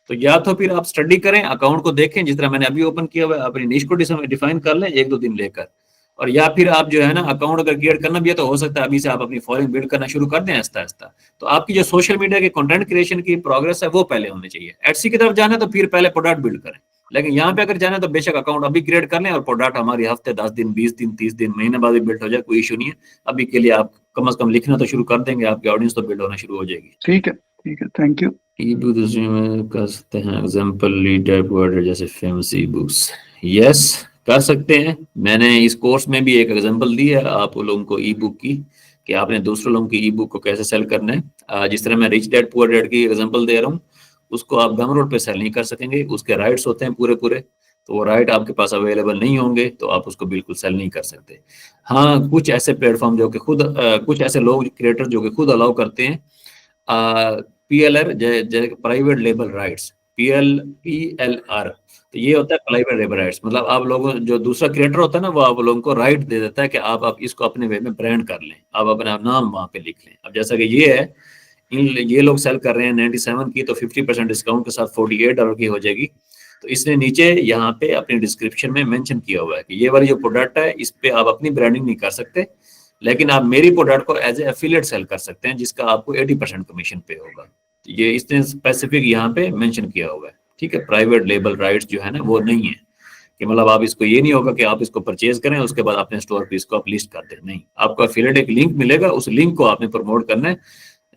तो या तो फिर आप स्टडी करें, अकाउंट को देखें जिस तरह मैंने अभी ओपन किया हुआ है, अपनी निश को डिफाइन कर लें 1-2 दिन लेकर, और या फिर आप जो है ना अकाउंट अगर क्रिएट करना भी है तो हो सकता है अभी से आप अपनी फॉलोइंग बिल्ड करना शुरू कर दें आहिस्ता आहिस्ता। तो आपकी जो सोशल मीडिया के कंटेंट क्रिएशन की प्रोग्रेस है वो पहले होनी चाहिए। एडसी की तरफ जाना है तो फिर पहले प्रोडक्ट बिल्ड करें, लेकिन यहाँ पे अगर जाना तो बेशक अकाउंट अभी क्रिएट कर लें और प्रोडक्ट हमारी हफ्ते 10 दिन 20 दिन 30 दिन महीने बाद भी बिल्ड हो जाए, कोई इशू नहीं है। अभी के लिए आप कम से कम लिखना तो शुरू कर देंगे, आपकी ऑडियंस तो बिल्ड होना शुरू हो जाएगी। ठीक है, थैंक यू। ई बुक दूसरे में कर सकते हैं, एग्जाम्पल लीड टाइप वर्ड जैसे फेमस ई बुक्स, यस कर सकते हैं। मैंने इस कोर्स में भी एक एग्जाम्पल दी है आप लोगों को ई बुक की, कि आपने दूसरे लोगों की ई बुक को कैसे सेल करना है। जिस तरह मैं रिच डैड पुअर डैड की एग्जाम्पल दे रहा हूँ, उसको आप गमरोड पे सेल नहीं कर सकेंगे, उसके राइट्स होते हैं पूरे पूरे, तो वो राइट आपके पास अवेलेबल नहीं होंगे तो आप उसको बिल्कुल सेल नहीं कर सकते। हाँ, कुछ ऐसे प्लेटफॉर्म जो कि खुद कुछ ऐसे लोग क्रिएटर जो कि खुद अलाउ करते हैं PLR private label rights, PLR, तो ये होता है प्राइवेट लेबल राइट्स। मतलब आप लोगों जो दूसरा क्रिएटर होता है ना, वो आप लोगों को राइट दे देता है कि आप इसको अपने वे में ब्रांड कर लें, आप अपना नाम वहां पे लिख लें। अब जैसा कि ये है, ये लोग सेल कर रहे हैं 97 की, तो 50% डिस्काउंट के साथ $48 की हो जाएगी। तो इसने नीचे यहाँ पे अपनी डिस्क्रिप्शन में मेंशन किया हुआ है कि ये वाली जो प्रोडक्ट है इस पे आप अपनी ब्रांडिंग नहीं कर सकते, लेकिन आप मेरी प्रोडक्ट को एज ए एफिलिएट सेल कर सकते हैं, जिसका आपको 80% कमीशन पे होगा। ये इसने स्पेसिफिक यहाँ पे मेंशन किया हुआ है, ठीक है। प्राइवेट लेबल राइट्स जो है ना वो नहीं है कि मतलब आप इसको, ये नहीं होगा कि आप इसको परचेज करें उसके बाद अपने स्टोर पे इसको आप लिस्ट कर दें, नहीं। आपको एफिलिएट एक लिंक मिलेगा, उस लिंक को आपने प्रमोट करना है,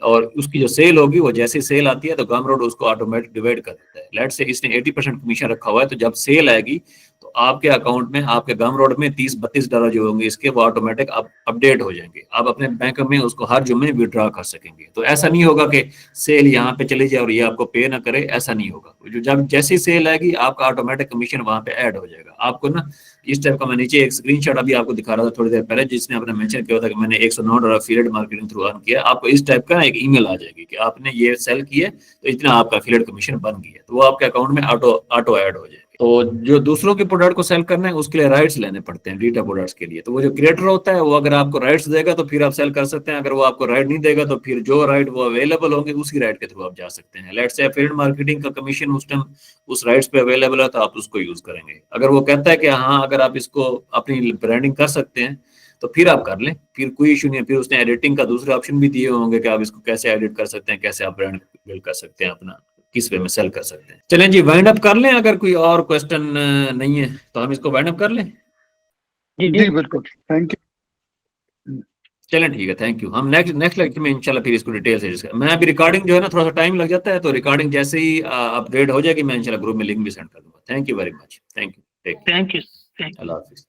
और उसकी जो सेल होगी वो जैसे सेल आती है तो गमरोड उसको ऑटोमेटिक डिवाइड कर देता है। लेट्स से इसने 80% कमीशन रखा हुआ है, तो जब सेल आएगी तो आपके अकाउंट में, आपके गमरोड में $30-32 जो होंगे इसके, वो ऑटोमेटिक अपडेट हो जाएंगे, आप अपने बैंक में उसको हर जुम्मे विड्रॉ कर सकेंगे। तो ऐसा नहीं होगा कि सेल यहाँ पे चली जाए और ये आपको पे ना करे, ऐसा नहीं होगा। जो जब जैसी सेल आएगी आपका ऑटोमेटिक कमीशन वहां पे ऐड हो जाएगा। आपको ना इस टाइप का, मैं नीचे एक स्क्रीनशॉट अभी आपको दिखा रहा था थोड़ी देर पहले, जिसने अपना मेंशन किया था कि मैंने $109 एफिलिएट मार्केटिंग थ्रू अर्न किया। आपको इस टाइप का एक ईमेल आ जाएगी कि आपने ये सेल किया तो इतना आपका एफिलिएट कमीशन बन गया, तो वो आपके अकाउंट में ऑटो ऐड हो जाएगी। तो जो दूसरों के प्रोडक्ट को सेल करना है उसके लिए राइट्स लेने पड़ते हैं डीटा प्रोडक्ट्स के लिए। तो वो जो क्रिएटर होता है वो अगर आपको राइट्स देगा तो फिर आप सेल कर सकते हैं, अगर वो आपको राइट नहीं देगा तो फिर जो राइट वो अवेलेबल होंगे उसी राइट के थ्रू आप जा सकते हैं। लेट्स से एफिलिएट मार्केटिंग का कमीशन उस टाइम उस राइट्स पे अवेलेबल है तो आप उसको यूज करेंगे। अगर वो कहता है कि हाँ अगर आप इसको अपनी ब्रांडिंग कर सकते हैं तो फिर आप कर लें, फिर कोई इशू नहीं है। फिर उसने एडिटिंग का दूसरे ऑप्शन भी दिए होंगे कि आप इसको कैसे एडिट कर सकते हैं, कैसे आप ब्रांड बिल्ड कर सकते हैं, अपना किस वे में सेल कर सकते हैं। चलें जी, वाइंड अप कर लें। अगर कोई और क्वेश्चन नहीं है तो हम इसको वाइंड अप कर लें। जी बिल्कुल, थैंक यू। चलें ठीक है, थैंक यू। हम नेक्स्ट लेक्चर में इंशाल्लाह फिर इसको डिटेल से डिस्कस। मैं अभी रिकॉर्डिंग जो है ना थोड़ा सा टाइम लग जाता है, तो रिकॉर्डिंग जैसे ही अपडेट हो जाएगी मैं इंशाल्लाह ग्रुप में लिंक भी सेंड कर दूंगा। Thank you very much, thank you, take care, thank you. अल्लाह हाफिज।